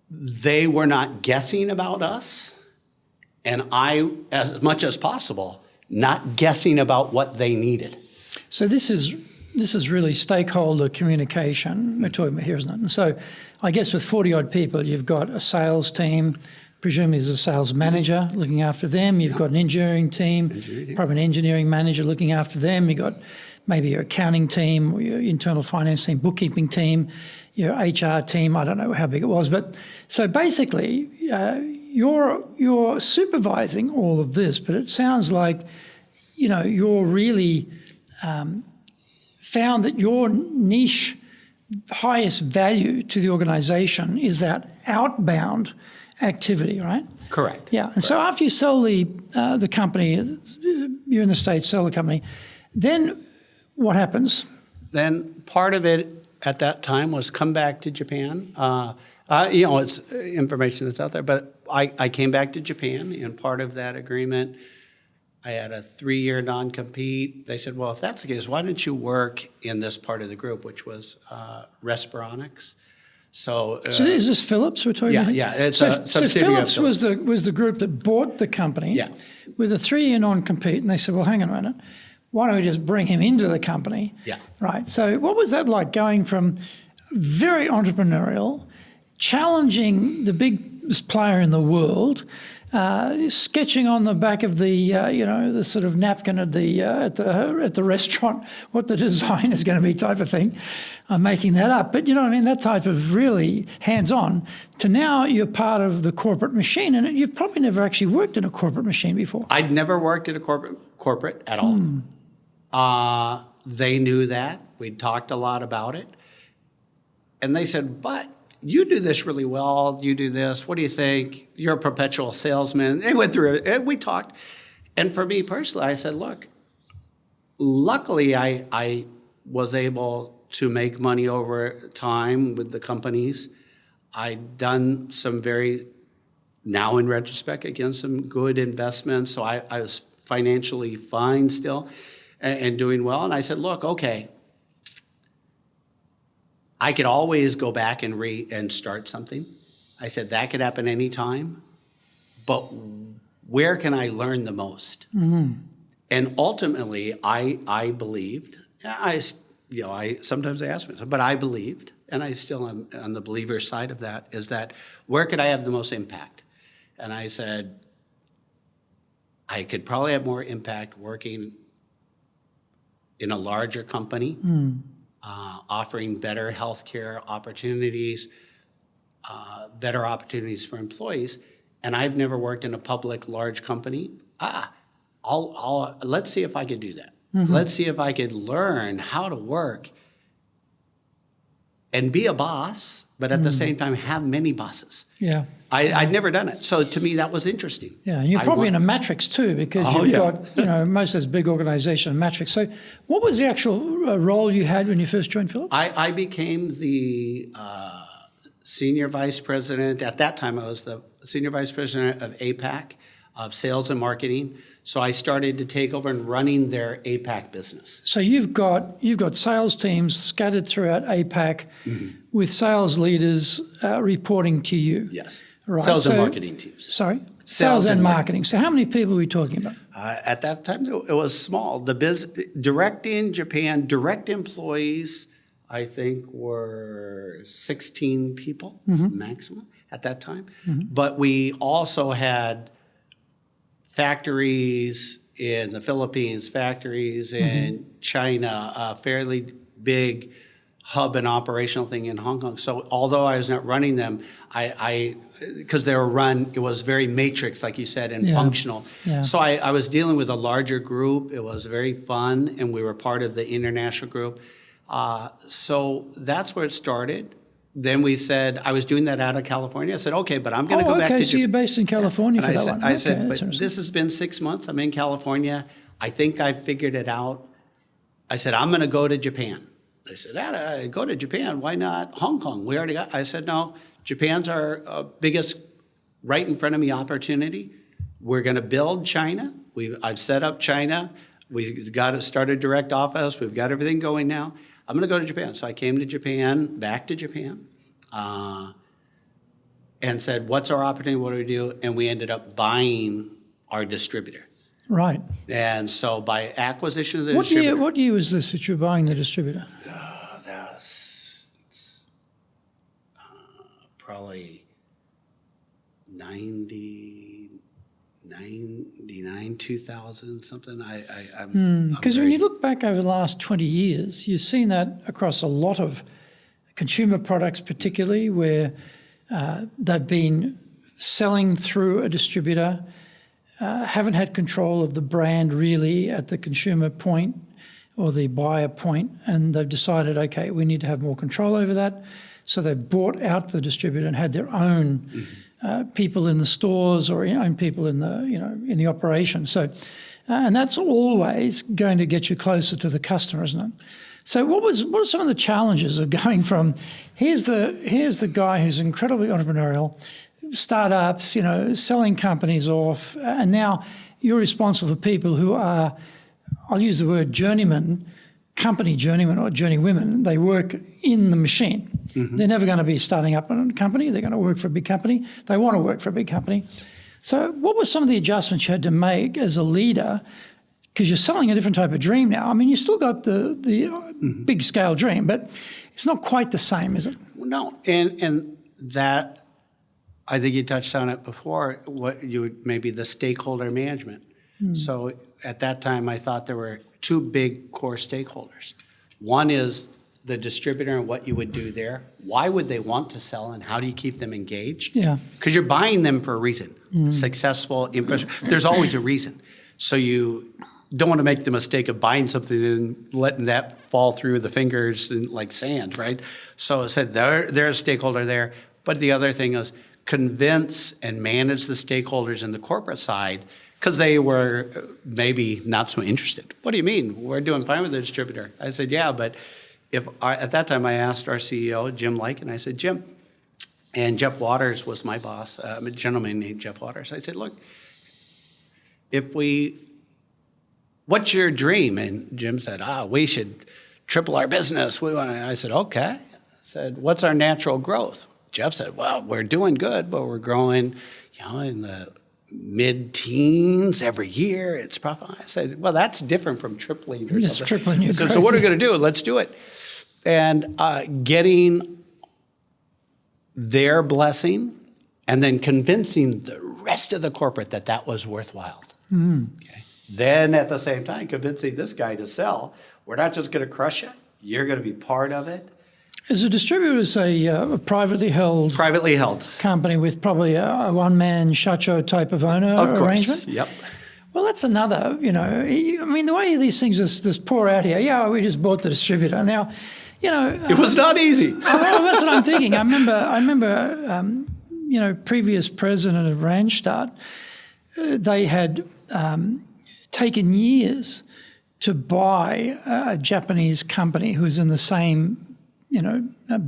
they were not guessing about us, and I, as much as possible, not guessing about what they needed. So this is really stakeholder communication we're talking about here, isn't it? And so I guess with 40-odd people, you've got a sales team, presumably there's a sales manager looking after them. You've got an engineering team, probably an engineering manager looking after them. You've got maybe your accounting team, or your internal finance team, bookkeeping team, your HR team. I don't know how big it was. But so basically, you're supervising all of this, but it sounds like, you're really found that your niche highest value to the organisation is that outbound activity, right? Correct. Yeah. And so after you sell the company, you're in the States, sell the company, then what happens? Then part of it at that time was come back to Japan. It's information that's out there, but I came back to Japan, and part of that agreement, I had a 3-year non-compete. They said, well, if that's the case, why don't you work in this part of the group, which was Respironics. So is this Philips we're talking about? Yeah, it's so, a so subsidiary of Philips was the group that bought the company with a 3-year non-compete, and they said, well, hang on a minute, why don't we just bring him into the company? Yeah. Right. So what was that like, going from very entrepreneurial, challenging the biggest player in the world, sketching on the back of the the sort of napkin at the restaurant what the design is going to be, type of thing. I'm making that up, but that type of really hands-on, to now you're part of the corporate machine, and you've probably never actually worked in a corporate machine before. I'd never worked at a corporate at all. They knew that. We'd talked a lot about it, and they said, but you do this really well, you do this, what do you think? You're a perpetual salesman. They went through it, and we talked. And for me personally, I said, look, luckily I was able to make money over time with the companies. I'd done some now in retrospect, again, some good investments, so I was financially fine still and doing well. And I said, look, okay, I could always go back and start something. I said that could happen anytime, but where can I learn the most? Mm-hmm. And ultimately, I believed. I sometimes I ask myself, but I believed, and I still am on the believer side of that. Is that where could I have the most impact? And I said I could probably have more impact working in a larger company. Offering better healthcare opportunities, better opportunities for employees. And I've never worked in a public large company. Let's see if I could do that. Mm-hmm. Let's see if I could learn how to work and be a boss, but at the same time have many bosses. Yeah. I'd never done it. So to me, that was interesting. Yeah, and you're probably in a matrix too, because you've got, most of those big organizations, matrix. So what was the actual role you had when you first joined Philips? I became the senior vice president. At that time, I was the senior vice president of APAC, of sales and marketing. So I started to take over and running their APAC business. So you've got sales teams scattered throughout APAC with sales leaders reporting to you. Yes. Right. Sales and marketing teams. Sorry? Sales and marketing. So how many people are we talking about? At that time, it was small. Direct in Japan, direct employees, I think, were 16 people maximum at that time. Mm-hmm. But we also had factories in the Philippines, factories in China, a fairly big hub and operational thing in Hong Kong. So although I was not running them, because they were run, it was very matrix, like you said, and functional. Yeah. So I was dealing with a larger group. It was very fun, and we were part of the international group. So that's where it started. Then we said, I was doing that out of California. I said, okay, but I'm going to go back to Okay, so you're based in California for that one. I said, but this has been 6 months. I'm in California. I think I figured it out. I said, I'm going to go to Japan. They said, go to Japan. Why not Hong Kong? We already got. I said, no, Japan's our biggest right in front of me opportunity. We're going to build China. I've set up China. We've got started direct office. We've got everything going now. I'm going to go to Japan. So I came to Japan, back to Japan, and said, what's our opportunity? What do we do? And we ended up buying our distributor. Right. And so by acquisition of the What distributor. year? What year was this that you were buying the distributor? That was probably 99, 2000, something. Because when you look back over the last 20 years, you've seen that across a lot of consumer products, particularly where they've been selling through a distributor, haven't had control of the brand really at the consumer point or the buyer point, and they've decided, okay, we need to have more control over that. So they've bought out the distributor and had their own people in the stores or own people in the in the operation. So, and that's always going to get you closer to the customer, isn't it? So what are some of the challenges of going from here's the guy who's incredibly entrepreneurial, startups, selling companies off, and now you're responsible for people who are, I'll use the word journeyman, company journeyman or journeywomen. They work in the machine. Mm-hmm. They're never going to be starting up a company. They're going to work for a big company. They want to work for a big company. So what were some of the adjustments you had to make as a leader? Because you're selling a different type of dream now. I mean, you still got the big scale dream, but it's not quite the same, is it? No, and that, I think you touched on it before, maybe the stakeholder management. So at that time, I thought there were two big core stakeholders. One is the distributor and what you would do there. Why would they want to sell, and how do you keep them engaged? Yeah. Because you're buying them for a reason. Successful, there's always a reason. So you don't want to make the mistake of buying something and letting that fall through the fingers like sand, right? So I said they're a stakeholder there. But the other thing is convince and manage the stakeholders in the corporate side, because they were maybe not so interested. What do you mean? We're doing fine with the distributor. I said, yeah, but at that time I asked our CEO, Jim Lycan, I said, Jim, and Jeff Waters was my boss, a gentleman named Jeff Waters. I said, look, what's your dream? And Jim said, we should triple our business. I said, okay. I said, what's our natural growth? Jeff said, well, we're doing good, but we're growing, in the mid-teens every year. It's profitable. I said, well, that's different from tripling or It's something. tripling your growth. So what are we going to do? Let's do it. And getting their blessing and then convincing the rest of the corporate that was worthwhile. Okay. Then at the same time, convincing this guy to sell. We're not just going to crush it. You're going to be part of it. As a distributor, is a privately held company with probably a one-man shacho type of owner arrangement? Yep. Well, that's another, I mean, the way these things just pour out here, we just bought the distributor. Now, it was not easy. Well, that's what I'm thinking. I remember, previous president of Randstad, they had taken years to buy a Japanese company who was in the same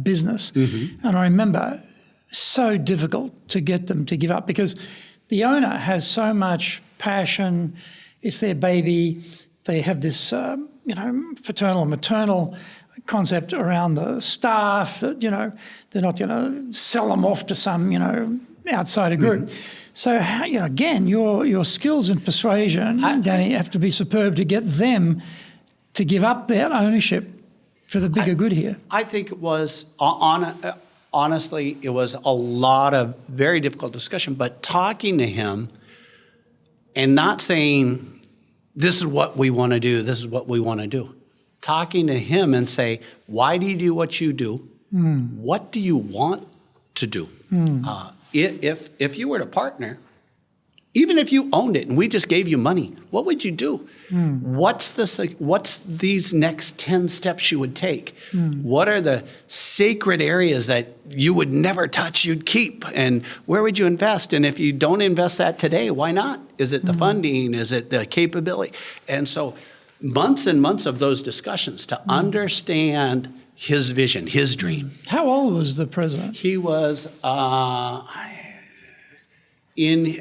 business. Mm-hmm. And I remember so difficult to get them to give up because the owner has so much passion. It's their baby. They have this, fraternal and maternal concept around the staff that, they're not going to sell them off to some, outsider group. Mm-hmm. So, again, your skills in persuasion, Danny, have to be superb to get them to give up that ownership for the bigger good here. I think it was, honestly, it was a lot of very difficult discussion, but talking to him and not saying, this is what we want to do, this is what we want to do. Talking to him and say, why do you do what you do? What do you want to do? If you were to partner, even if you owned it and we just gave you money, what would you do? What's these next 10 steps you would take? What are the sacred areas that you would never touch, you'd keep? And where would you invest? And if you don't invest that today, why not? Is it the funding? Is it the capability? And so months and months of those discussions to understand his vision, his dream. How old was the president? He was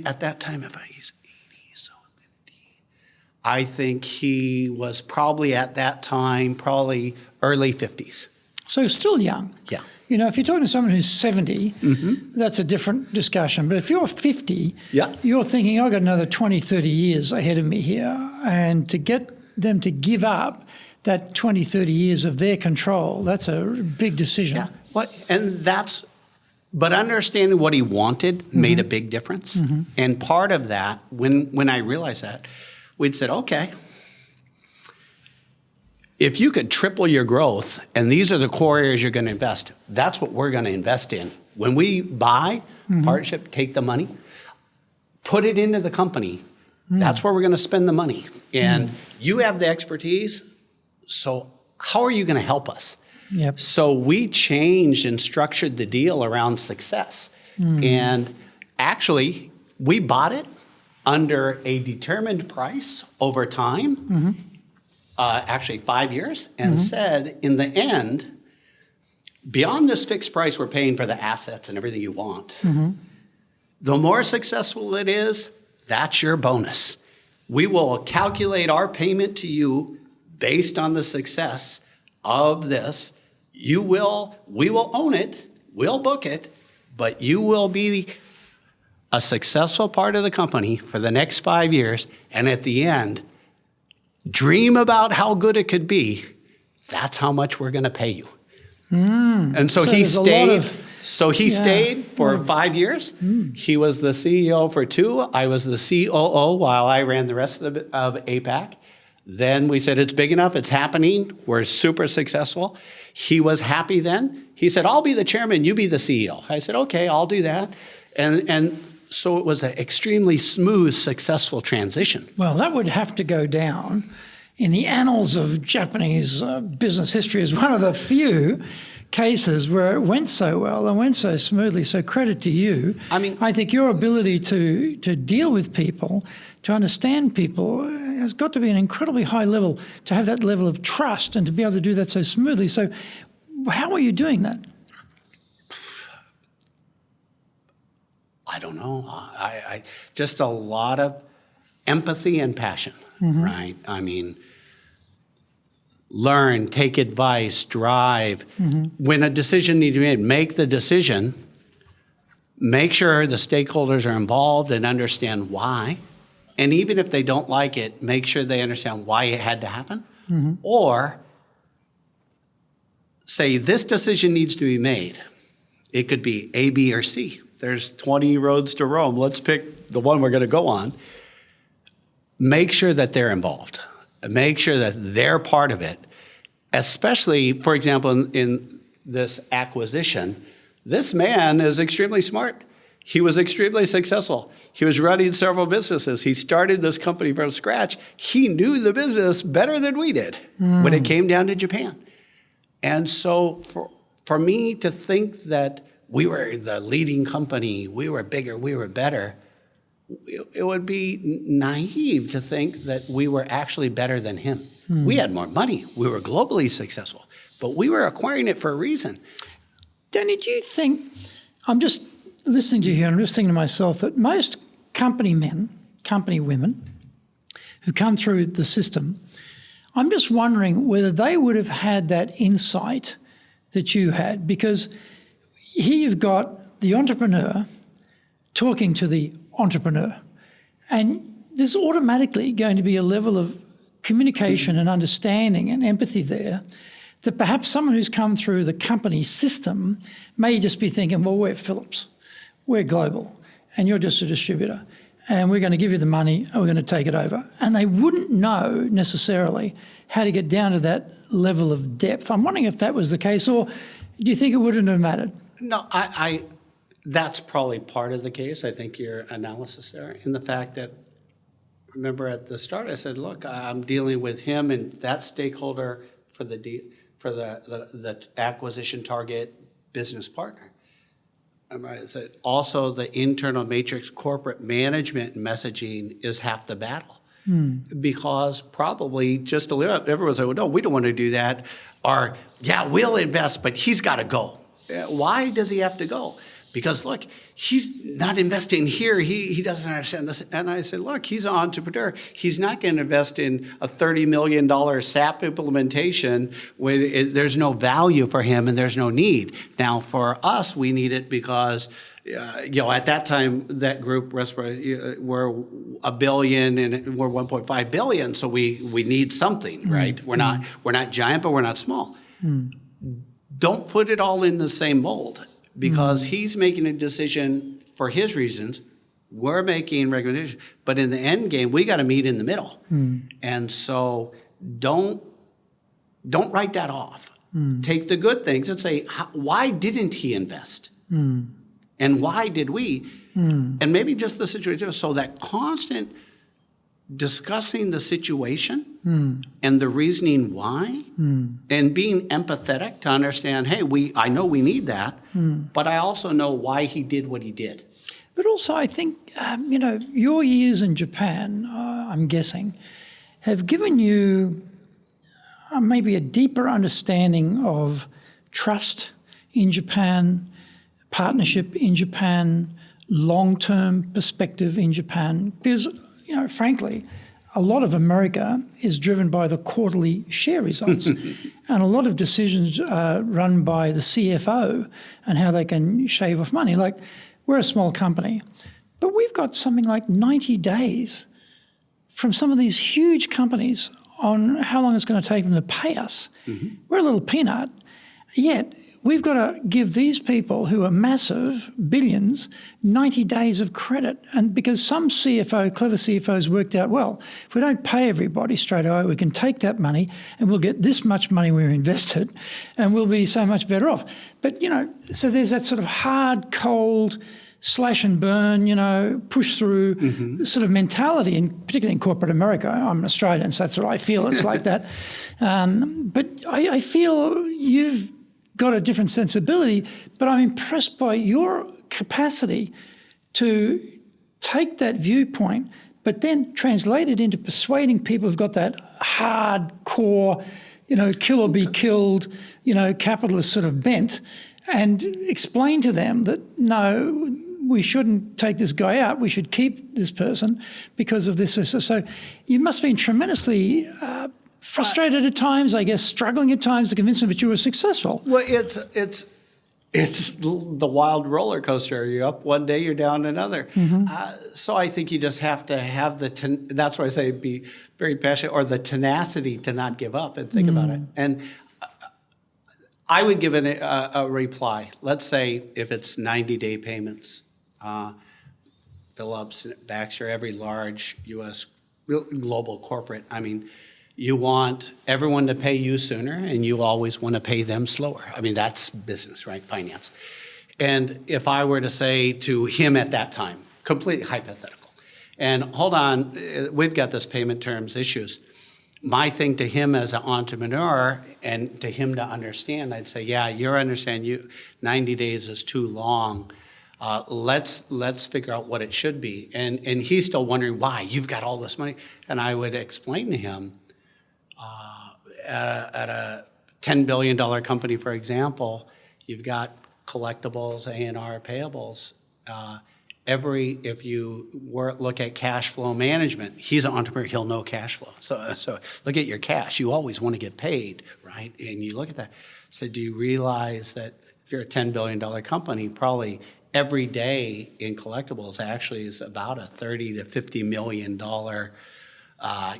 at that time, if he's 80, so 50, I think he was probably at that time, early 50s. So still young. Yeah. You know, if you're talking to someone who's 70, that's a different discussion. But if you're 50, you're thinking, I've got another 20, 30 years ahead of me here. And to get them to give up that 20, 30 years of their control, that's a big decision. Yeah. But understanding what he wanted made a big difference. And part of that, when I realized that, we'd said, okay, if you could triple your growth and these are the core areas you're going to invest, that's what we're going to invest in. When we buy, partnership, take the money, put it into the company, that's where we're going to spend the money. And you have the expertise, so how are you going to help us? Yep. So we changed and structured the deal around success. And actually, we bought it under a determined price over time, actually 5 years, and said, in the end, beyond this fixed price we're paying for the assets and everything you want, the more successful it is, that's your bonus. We will calculate our payment to you based on the success of this. We will own it, we'll book it, but you will be a successful part of the company for the next 5 years, and at the end, dream about how good it could be. That's how much we're going to pay you. And so he stayed. Stayed for 5 years. He was the CEO for 2. I was the COO while I ran the rest of APAC. Then we said, it's big enough, it's happening, we're super successful. He was happy then. He said, I'll be the chairman, you be the CEO. I said, okay, I'll do that. And so it was an extremely smooth, successful transition. Well, that would have to go down in the annals of Japanese business history as one of the few cases where it went so well and went so smoothly. So credit to you. I think your ability to deal with people, to understand people, has got to be an incredibly high level, to have that level of trust and to be able to do that so smoothly. So how are you doing that? I don't know. I just a lot of empathy and passion, right? Learn, take advice, drive. When a decision needs to be made, make the decision. Make sure the stakeholders are involved and understand why. And even if they don't like it, make sure they understand why it had to happen. Or say, this decision needs to be made. It could be A, B, or C. There's 20 roads to Rome. Let's pick the one we're going to go on. Make sure that they're involved. Make sure that they're part of it. Especially, for example, in this acquisition, this man is extremely smart. He was extremely successful. He was running several businesses. He started this company from scratch. He knew the business better than we did when it came down to Japan. And so for me to think that we were the leading company, we were bigger, we were better, it would be naive to think that we were actually better than him. We had more money. We were globally successful, but we were acquiring it for a reason. Danny, do you think, I'm just listening to you here, and I'm just thinking to myself that most company men, company women who come through the system, I'm just wondering whether they would have had that insight that you had, because here you've got the entrepreneur talking to the entrepreneur, and there's automatically going to be a level of communication and understanding and empathy there that perhaps someone who's come through the company system may just be thinking, well, we're Philips, we're global, and you're just a distributor, and we're going to give you the money and we're going to take it over. And they wouldn't know necessarily how to get down to that level of depth. I'm wondering if that was the case, or do you think it wouldn't have mattered? No, that's probably part of the case. I think your analysis there, in the fact that, remember at the start I said, look, I'm dealing with him and that stakeholder for the acquisition target business partner. I said also the internal matrix corporate management messaging is half the battle. Because probably just a little, everyone's like, well, no, we don't want to do that. Or, yeah, we'll invest, but he's got to go. Why does he have to go? Because look, he's not investing here. He doesn't understand this. And I said, look, he's an entrepreneur. He's not going to invest in a $30 million SAP implementation when there's no value for him and there's no need. Now, for us, we need it because at that time, that group, Risberg, we're $1 billion and we're 1.5 billion. So we need something, right? We're not giant, but we're not small. Don't put it all in the same mold, because he's making a decision for his reasons. We're making recommendations, but in the end game, we got to meet in the middle. And so don't write that off. Take the good things and say, why didn't he invest? And why did we? And maybe just the situation. So that constant discussing the situation and the reasoning why, and being empathetic to understand, hey, I know we need that, but I also know why he did what he did. But also, I think, your years in Japan, I'm guessing, have given you maybe a deeper understanding of trust in Japan, partnership in Japan, long-term perspective in Japan. Because, frankly, a lot of America is driven by the quarterly share results. And a lot of decisions are run by the CFO and how they can shave off money. Like, we're a small company, but we've got something like 90 days from some of these huge companies on how long it's going to take them to pay us. We're a little peanut, yet we've got to give these people who are massive, billions, 90 days of credit. And because some clever CFOs worked out, well, if we don't pay everybody straight away, we can take that money and we'll get this much money we invested and we'll be so much better off. But, so there's that sort of hard, cold, slash and burn, push through sort of mentality, and particularly in corporate America. I'm an Australian, so that's what I feel. It's like that. But I feel you've got a different sensibility, but I'm impressed by your capacity to take that viewpoint, but then translate it into persuading people who've got that hardcore, kill or be killed, capitalist sort of bent, and explain to them that, no, we shouldn't take this guy out, we should keep this person because of this. So you must have been tremendously frustrated at times, I guess, struggling at times to convince them that you were successful. Well, it's the wild roller coaster. You're up one day, you're down another. So I think you just have to have that's why I say be very passionate, or the tenacity to not give up and think about it. And I would give a reply. Let's say if it's 90-day payments, Philips, Baxter, every large U.S. global corporate, you want everyone to pay you sooner, and you always want to pay them slower. That's business, right? Finance. And if I were to say to him at that time, completely hypothetical, and hold on, we've got this payment terms issues. My thing to him as an entrepreneur, and to him to understand, I'd say, yeah, you understand, 90 days is too long. Let's figure out what it should be. And he's still wondering why. You've got all this money. And I would explain to him, at a $10 billion company, for example, you've got collectibles, A&R, payables. If you look at cash flow management, he's an entrepreneur, he'll know cash flow. So look at your cash. You always want to get paid, right? And you look at that. So do you realize that if you're a $10 billion company, probably every day in collectibles actually is about a $30 to $50 million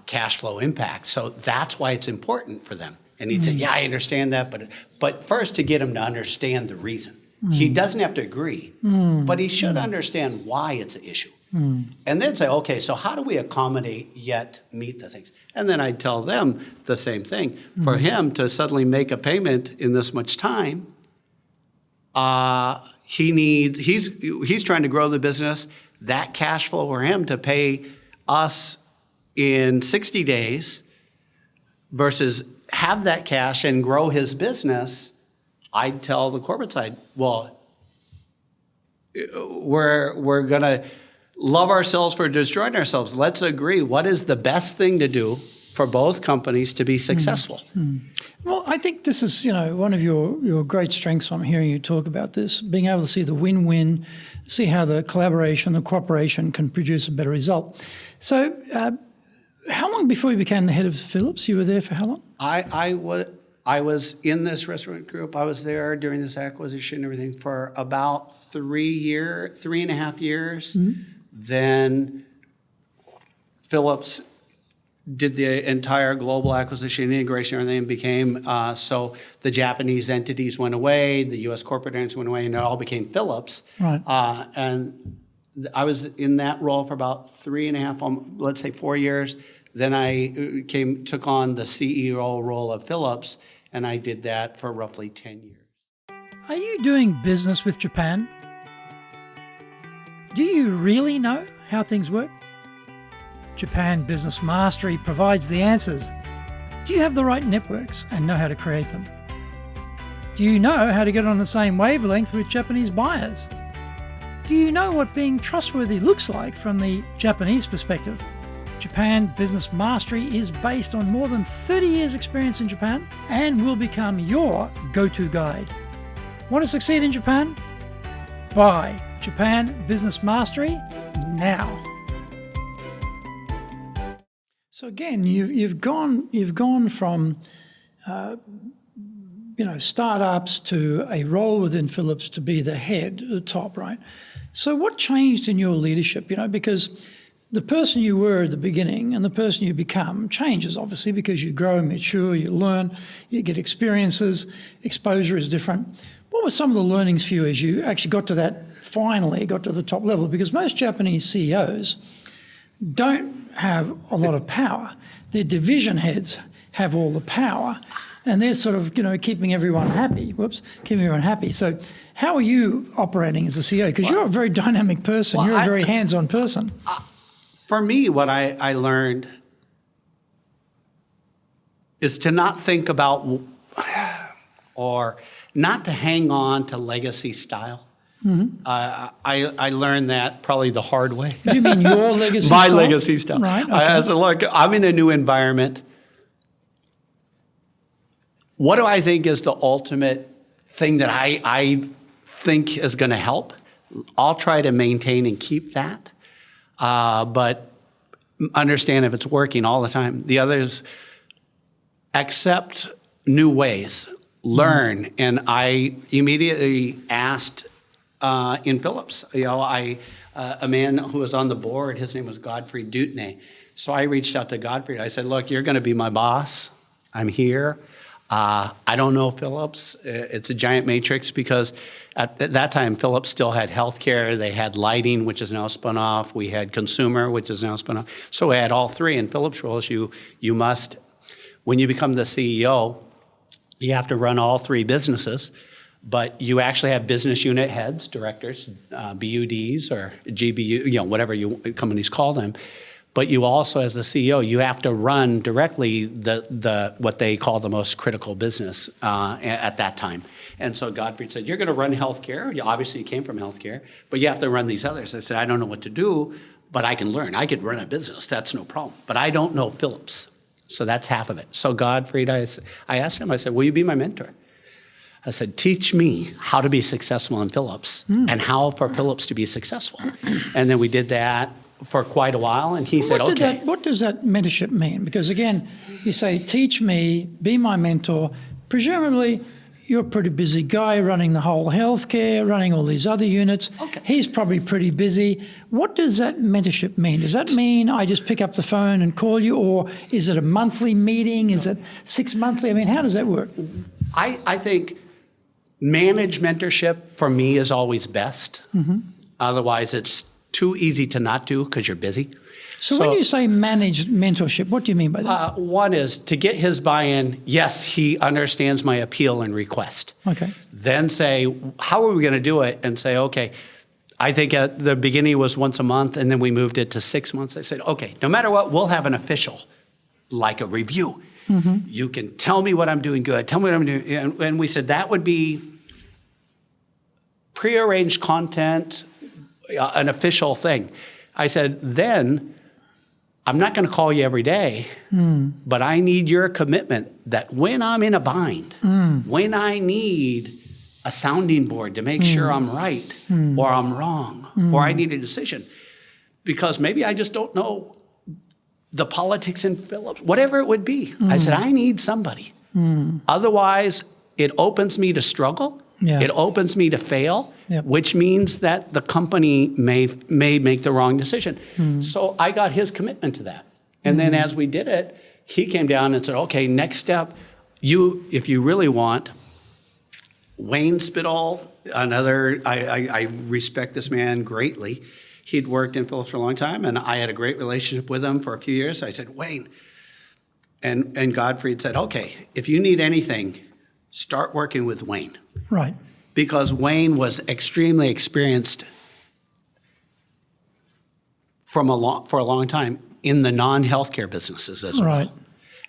cash flow impact. So that's why it's important for them. And he'd say, yeah, I understand that, but first to get him to understand the reason. He doesn't have to agree, but he should understand why it's an issue. And then say, okay, so how do we accommodate yet meet the things? And then I'd tell them the same thing. For him to suddenly make a payment in this much time, he's trying to grow the business. That cash flow for him to pay us in 60 days versus have that cash and grow his business, I'd tell the corporate side, well, we're going to love ourselves for destroying ourselves. Let's agree what is the best thing to do for both companies to be successful. Well, I think this is, one of your great strengths. I'm hearing you talk about this, being able to see the win-win, see how the collaboration, the cooperation can produce a better result. So how long before you became the head of Philips? You were there for how long? I was in this restaurant group. I was there during this acquisition and everything for about 3.5 years. Then Philips did the entire global acquisition, integration, everything became, so the Japanese entities went away, the U.S. corporate entities went away, and it all became Philips. Right. And I was in that role for about 3.5, let's say 4 years. Then I took on the CEO role of Philips, and I did that for roughly 10 years. Are you doing business with Japan? Do you really know how things work? Japan Business Mastery provides the answers. Do you have the right networks and know how to create them? Do you know how to get on the same wavelength with Japanese buyers? Do you know what being trustworthy looks like from the Japanese perspective? Japan Business Mastery is based on more than 30 years' experience in Japan and will become your go-to guide. Want to succeed in Japan? Buy Japan Business Mastery now. So again, you've gone from startups to a role within Philips to be the head at the top, right? So what changed in your leadership? Because the person you were at the beginning and the person you become changes, obviously, because you grow, mature, you learn, you get experiences, exposure is different. What were some of the learnings for you as you actually got to the top level? Because most Japanese CEOs don't have a lot of power. Their division heads have all the power, and they're sort of, keeping everyone happy. So how are you operating as a CEO? Because you're a very dynamic person. You're a very hands-on person. For me, what I learned is to not think about or not to hang on to legacy style. I learned that probably the hard way. Do you mean your legacy My style? legacy style. Right. Okay. I said, look, I'm in a new environment. What do I think is the ultimate thing that I think is going to help? I'll try to maintain and keep that, but understand if it's working all the time. The other is accept new ways, learn. And I immediately asked in Philips, a man who was on the board, his name was Godfrey Dutney. So I reached out to Godfrey. I said, look, you're going to be my boss. I'm here. I don't know Philips. It's a giant matrix because at that time, Philips still had healthcare. They had lighting, which is now spun off. We had consumer, which is now spun off. So we had all three. In Philips roles, you must, when you become the CEO, you have to run all three businesses. But you actually have business unit heads, directors, BUDs or GBU, whatever companies call them. But you also, as the CEO, you have to run directly the what they call the most critical business at that time. And so Godfrey said, you're going to run healthcare. Obviously, you came from healthcare, but you have to run these others. I said, I don't know what to do, but I can learn. I could run a business. That's no problem. But I don't know Philips. So that's half of it. So Godfrey, I asked him, I said, will you be my mentor? I said, teach me how to be successful in Philips and how for Philips to be successful. And then we did that for quite a while, and he said, okay. What does that mentorship mean? Because again, you say, teach me, be my mentor. Presumably, you're a pretty busy guy running the whole healthcare, running all these other units. Okay. He's probably pretty busy. What does that mentorship mean? Does that mean I just pick up the phone and call you, or is it a monthly meeting? Is it 6 monthly? I mean, how does that work? I think managed mentorship for me is always best. Otherwise, it's too easy to not do because you're busy. So when you say managed mentorship, what do you mean by that? One is to get his buy-in. Yes, he understands my appeal and request. Okay. Then say, how are we going to do it? And say, okay, I think at the beginning it was once a month, and then we moved it to 6 months. I said, okay, no matter what, we'll have an official, like a review. You can tell me what I'm doing good. Tell me what I'm doing. And we said that would be prearranged content, an official thing. I said, then I'm not going to call you every day, but I need your commitment that when I'm in a bind, when I need a sounding board to make sure I'm right or I'm wrong or I need a decision, because maybe I just don't know the politics in Philips, whatever it would be. I said, I need somebody. Otherwise, it opens me to struggle. Yeah. It opens me to fail, Yep. which means that the company may make the wrong decision. So I got his commitment to that. And then as we did it, he came down and said, okay, next step, if you really want, Wayne Spitall, I respect this man greatly. He'd worked in Philips for a long time, and I had a great relationship with him for a few years. I said, Wayne, and Godfrey said, okay, if you need anything, start working with Wayne. Right. Because Wayne was extremely experienced for a long time in the non-healthcare businesses as well. Right.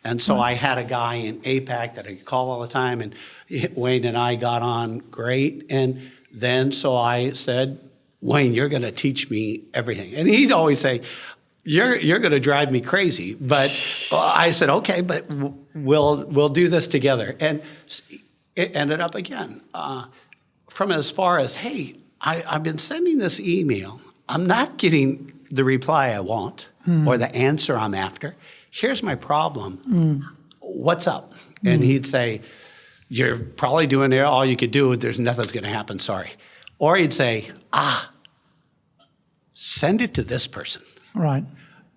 And so I had a guy in APAC that I could call all the time, and Wayne and I got on great. And then so I said, Wayne, you're going to teach me everything. And he'd always say, you're going to drive me crazy. But I said, okay, but we'll do this together. And it ended up again from as far as, hey, I've been sending this email. I'm not getting the reply I want or the answer I'm after. Here's my problem. What's up? And he'd say, you're probably doing all you could do. There's nothing's going to happen. Sorry. Or he'd say, send it to this person. Right.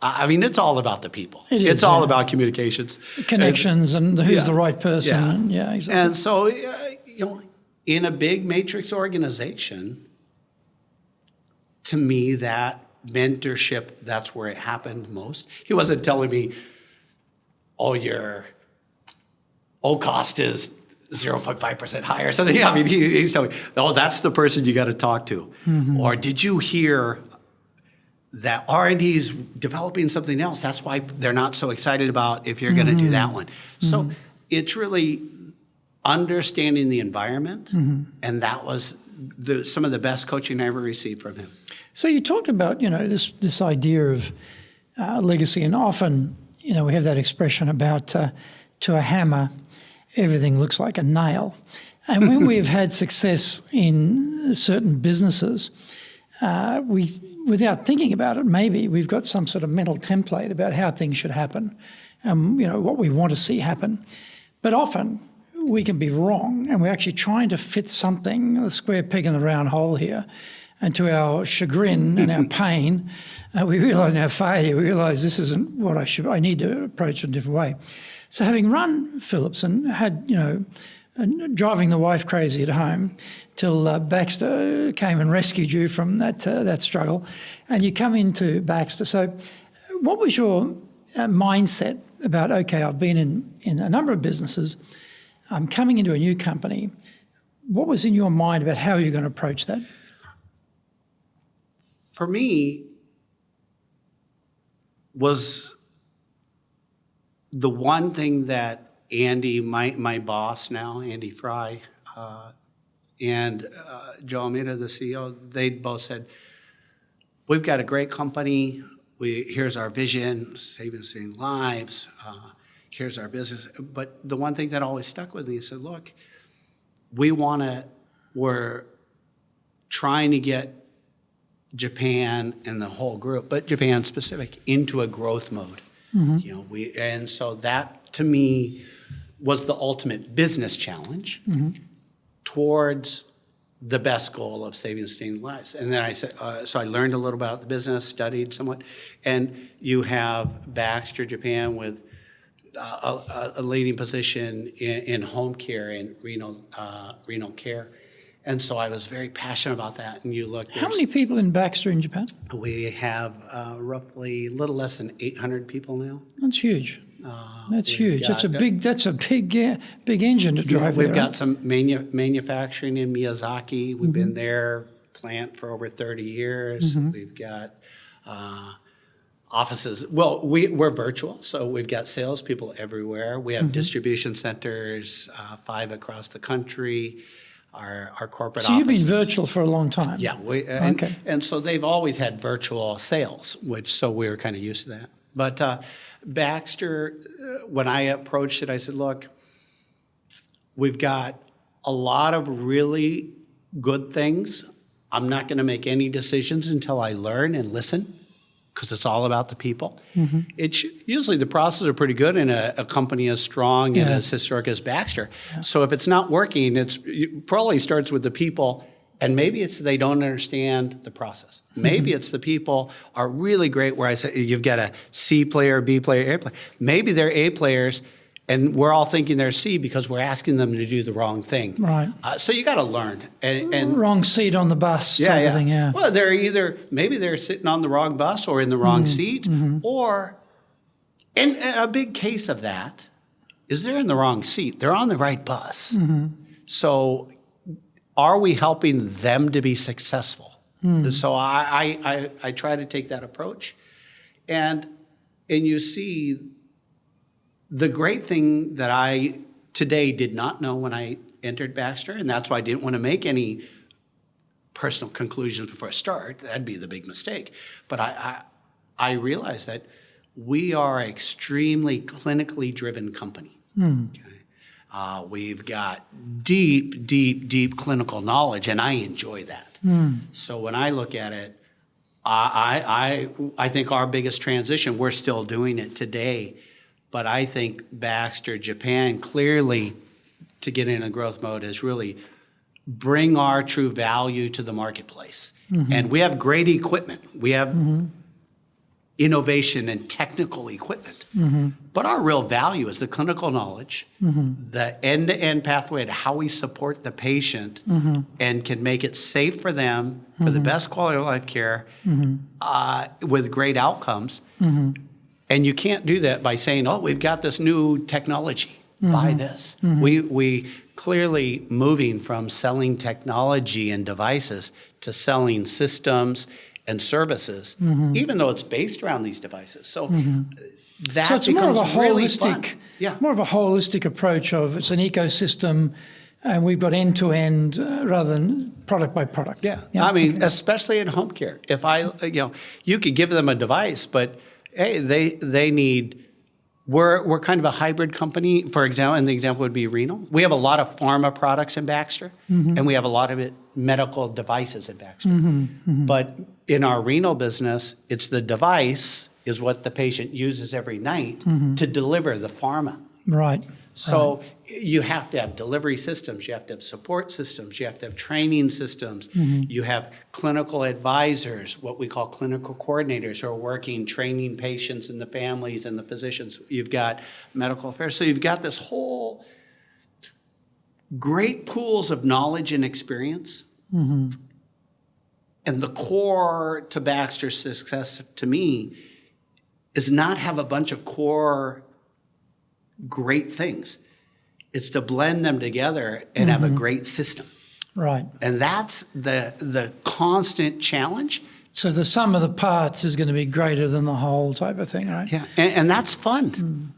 I mean, it's all about the people. It's all about communications. Connections and who's the right person. Yeah. And yeah, exactly. And so, in a big matrix organization, to me, that mentorship, that's where it happened most. He wasn't telling me, your cost is 0.5% higher or something. I mean, he's telling me, that's the person you got to talk to. Or did you hear that R&D is developing something else? That's why they're not so excited about if you're going to do that one. So it's really understanding the environment, and that was some of the best coaching I ever received from him. So you talked about, this idea of legacy, and often, we have that expression about to a hammer, everything looks like a nail. And when we've had success in certain businesses, without thinking about it, maybe we've got some sort of mental template about how things should happen, what we want to see happen. But often we can be wrong, and we're actually trying to fit something, a square peg in the round hole here, and to our chagrin and our pain, we realise in our failure, we realise this isn't what I need to approach it a different way. So having run Philips and had, driving the wife crazy at home till Baxter came and rescued you from that struggle, and you come into Baxter. So what was your mindset about, okay, I've been in a number of businesses, I'm coming into a new company. What was in your mind about how you're going to approach that? For me, was the one thing that Andy, my boss now, Andy Fry, and Joe Almeida, the CEO, they both said, we've got a great company. Here's our vision, saving lives. Here's our business. But the one thing that always stuck with me is said, look, we're trying to get Japan and the whole group, but Japan specific, into a growth mode. And so that to me was the ultimate business challenge towards the best goal of saving and sustaining lives. And then I said, so I learned a little about the business, studied somewhat, and you have Baxter Japan with a leading position in home care and renal care. And so I was very passionate about that. And you look, how many people in Baxter in Japan? We have roughly a little less than 800 people now. That's huge. That's huge. That's a big engine to drive. We've got some manufacturing in Miyazaki. We've been there, plant for over 30 years. We've got offices. Well, we're virtual, so we've got salespeople everywhere. We have distribution centers, 5 across the country. Our corporate So offices. You've been virtual for a long time. Yeah, and so they've always had virtual sales, so we were kind of used to that. But Baxter, when I approached it, I said, look, we've got a lot of really good things. I'm not going to make any decisions until I learn and listen, because it's all about the people. Usually the processes are pretty good in a company as strong and as historic as Baxter. So if it's not working, it probably starts with the people. And maybe it's they don't understand the process. Maybe it's the people are really great where I say you've got a C player, B player, A player. Maybe they're A players and we're all thinking they're C because we're asking them to do the wrong thing. Right. So you got to learn. And wrong seat on the bus type of thing, yeah. Well, maybe they're sitting on the wrong bus or in the wrong seat, or, and a big case of that is they're in the wrong seat. They're on the right bus. So are we helping them to be successful? So I try to take that approach. And you see, the great thing that I today did not know when I entered Baxter, and that's why I didn't want to make any personal conclusions before I start. That'd be the big mistake. But I realized that we are an extremely clinically driven company. Okay? We've got deep clinical knowledge, and I enjoy that. So when I look at it, I think our biggest transition, we're still doing it today, but I think Baxter Japan clearly, to get in a growth mode, is really bring our true value to the marketplace. And we have great equipment. We have innovation and technical equipment. But our real value is the clinical knowledge, the end-to-end pathway to how we support the patient and can make it safe for them for the best quality of life care with great outcomes. And you can't do that by saying, oh, we've got this new technology, buy this. We clearly moving from selling technology and devices to selling systems and services, even though it's based around these devises. So that so it's more of a really holistic, fun. more of a holistic approach of it's an ecosystem, and we've got end to end rather than product by product. I mean, especially in home care. If you could give them a device, but hey, they need. We're kind of a hybrid company, for example, and the example would be renal. We have a lot of pharma products in Baxter, and we have a lot of medical devices in Baxter. But in our renal business, it's the device is what the patient uses every night to deliver the pharma. Right. So you have to have delivery systems, you have to have support systems, you have to have training systems, you have clinical advisors, what we call clinical coordinators, who are working, training patients and the families and the physicians. You've got medical affairs. So you've got this whole great pools of knowledge and experience. And the core to Baxter's success, to me, is not have a bunch of core great things. It's to blend them together and have a great system. Right. And that's the constant challenge. So the sum of the parts is going to be greater than the whole type of thing, right? Yeah, and that's fun.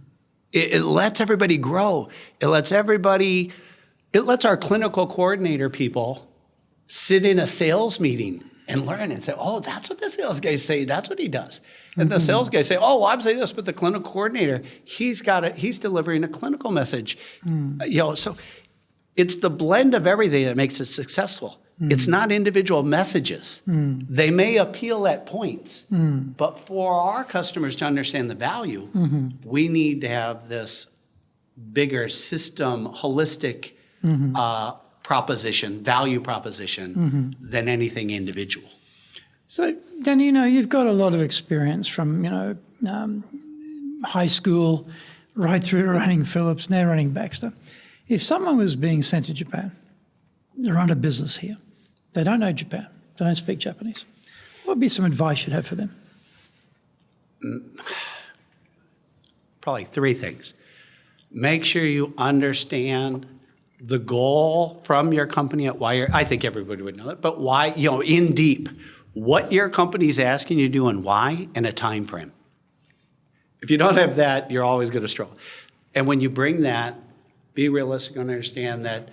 It lets everybody grow. It lets our clinical coordinator people sit in a sales meeting and learn and say, oh, that's what the sales guys say. That's what he does. And the sales guys say, oh, well, I'm saying this, but the clinical coordinator, he's delivering a clinical message. So it's the blend of everything that makes it successful. It's not individual messages. They may appeal at points, but for our customers to understand the value, we need to have this bigger system, holistic value proposition than anything individual. So, Dan, you've got a lot of experience from, high school right through to running Philips, now running Baxter. If someone was being sent to Japan, they run a business here, they don't know Japan, they don't speak Japanese, what would be some advice you'd have for them? Probably three things. Make sure you understand the goal from your company at why I think everybody would know that, but why, in deep, what your company's asking you to do and why, and a time frame. If you don't have that, you're always going to struggle. And when you bring that, be realistic and understand that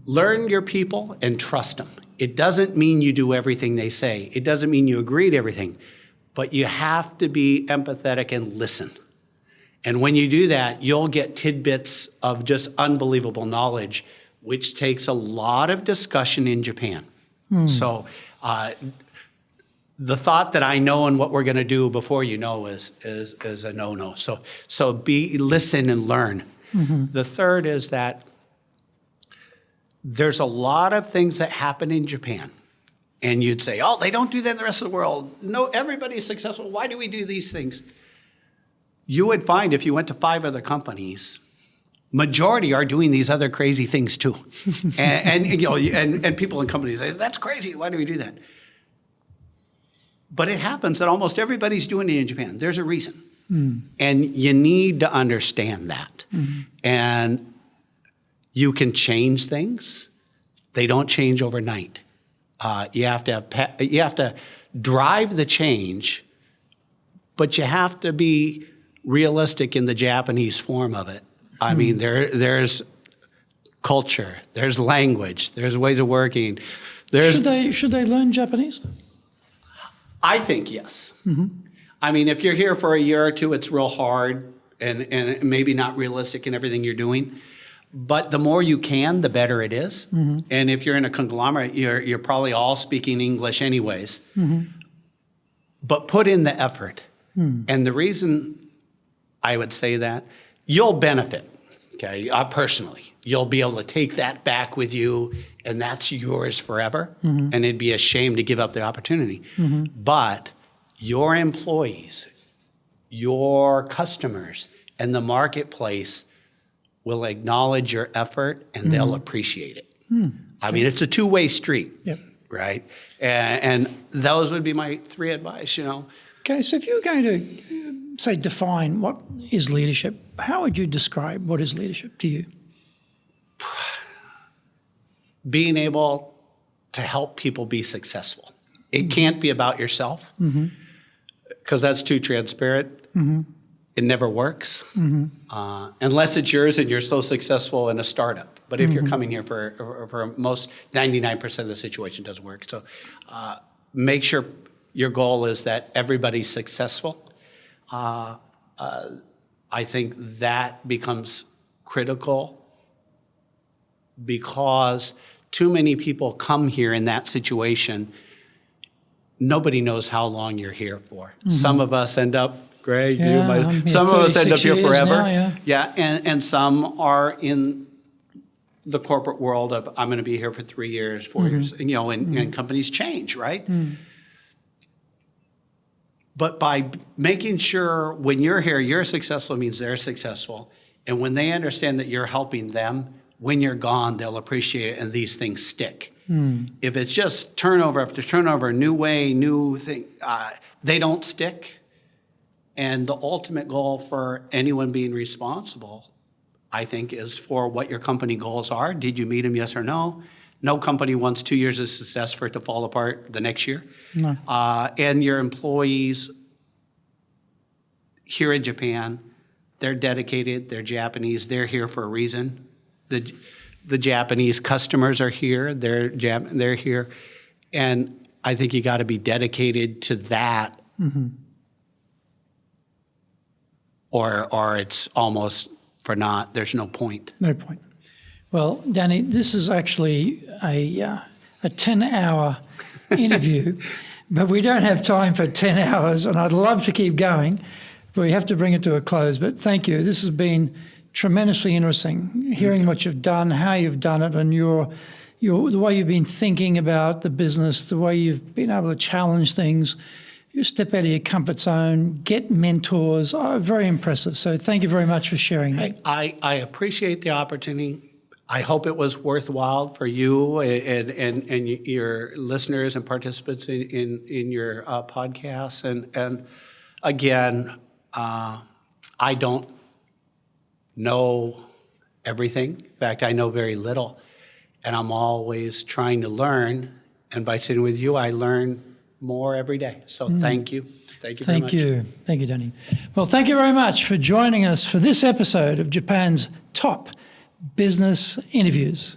learn your people and trust them. It doesn't mean you do everything they say. It doesn't mean you agree to everything. but you have to be empathetic and listen. And when you do that, you'll get tidbits of just unbelievable knowledge, which takes a lot of discussion in Japan. So the thought that I know and what we're going to do before you know is a no-no. So listen and learn. The third is that there's a lot of things that happen in Japan. And you'd say, oh, they don't do that in the rest of the world. No, everybody's successful. Why do we do these things? You would find if you went to 5 other companies, majority are doing these other crazy things too. and people in companies say, that's crazy. Why do we do that? But it happens that almost everybody's doing it in Japan. There's a reason. And you need to understand that. And you can change things. They don't change overnight. You have to drive the change, but you have to be realistic in the Japanese form of it. I mean, there's culture, there's language, there's ways of working. Should they learn Japanese? I think yes. I mean, if you're here for a year or two, it's real hard and maybe not realistic in everything you're doing. But the more you can, the better it is. And if you're in a conglomerate, you're probably all speaking English anyways. But put in the effort. And the reason I would say that, you'll benefit, okay, personally. You'll be able to take that back with you, and that's yours forever. And it'd be a shame to give up the opportunity. But your employees, your customers, and the marketplace will acknowledge your effort, and they'll appreciate it. I mean, it's a two-way street, right? And those would be my 3 advice, Okay, so if you were going to, say, define what is leadership, how would you describe what is leadership to you? Being able to help people be successful. It can't be about yourself, because that's too transparent. It never works unless it's yours and you're so successful in a startup. But if you're coming here for most 99% of the situation doesn't work. So make sure your goal is that everybody's successful. I think that becomes critical because too many people come here in that situation. Nobody knows how long you're here for. Some of us end up, Greg, some of us end up here forever. Now, and some are in the corporate world of, I'm going to be here for 3 years, 4 years, and companies change, right? But by making sure when you're here, you're successful means they're successful. And when they understand that you're helping them, when you're gone, they'll appreciate it, and these things stick. If it's just turnover after turnover, new way, new thing, they don't stick. And the ultimate goal for anyone being responsible, I think, is for what your company goals are. Did you meet them, yes or no? No company wants 2 years of success for it to fall apart the next year. No. And your employees here in Japan, they're dedicated, they're Japanese, they're here for a reason. The Japanese customers are here, they're here. And I think you got to be dedicated to that. Or it's almost for naught. There's no point. No point. Well, Danny, this is actually a 10-hour interview, but we don't have time for 10 hours, and I'd love to keep going, but we have to bring it to a close. But thank you. This has been tremendously interesting, hearing what you've done, how you've done it, and the way you've been thinking about the business, the way you've been able to challenge things. You step out of your comfort zone, get mentors. Very impressive. So thank you very much for sharing that. I appreciate the opportunity. I hope it was worthwhile for you and your listeners and participants in your podcast. And again, I don't know everything. In fact, I know very little. And I'm always trying to learn. And by sitting with you, I learn more every day. So thank you. Thank you very much. Thank you, Danny. Well, thank you very much for joining us for this episode of Japan's Top Business Interviews.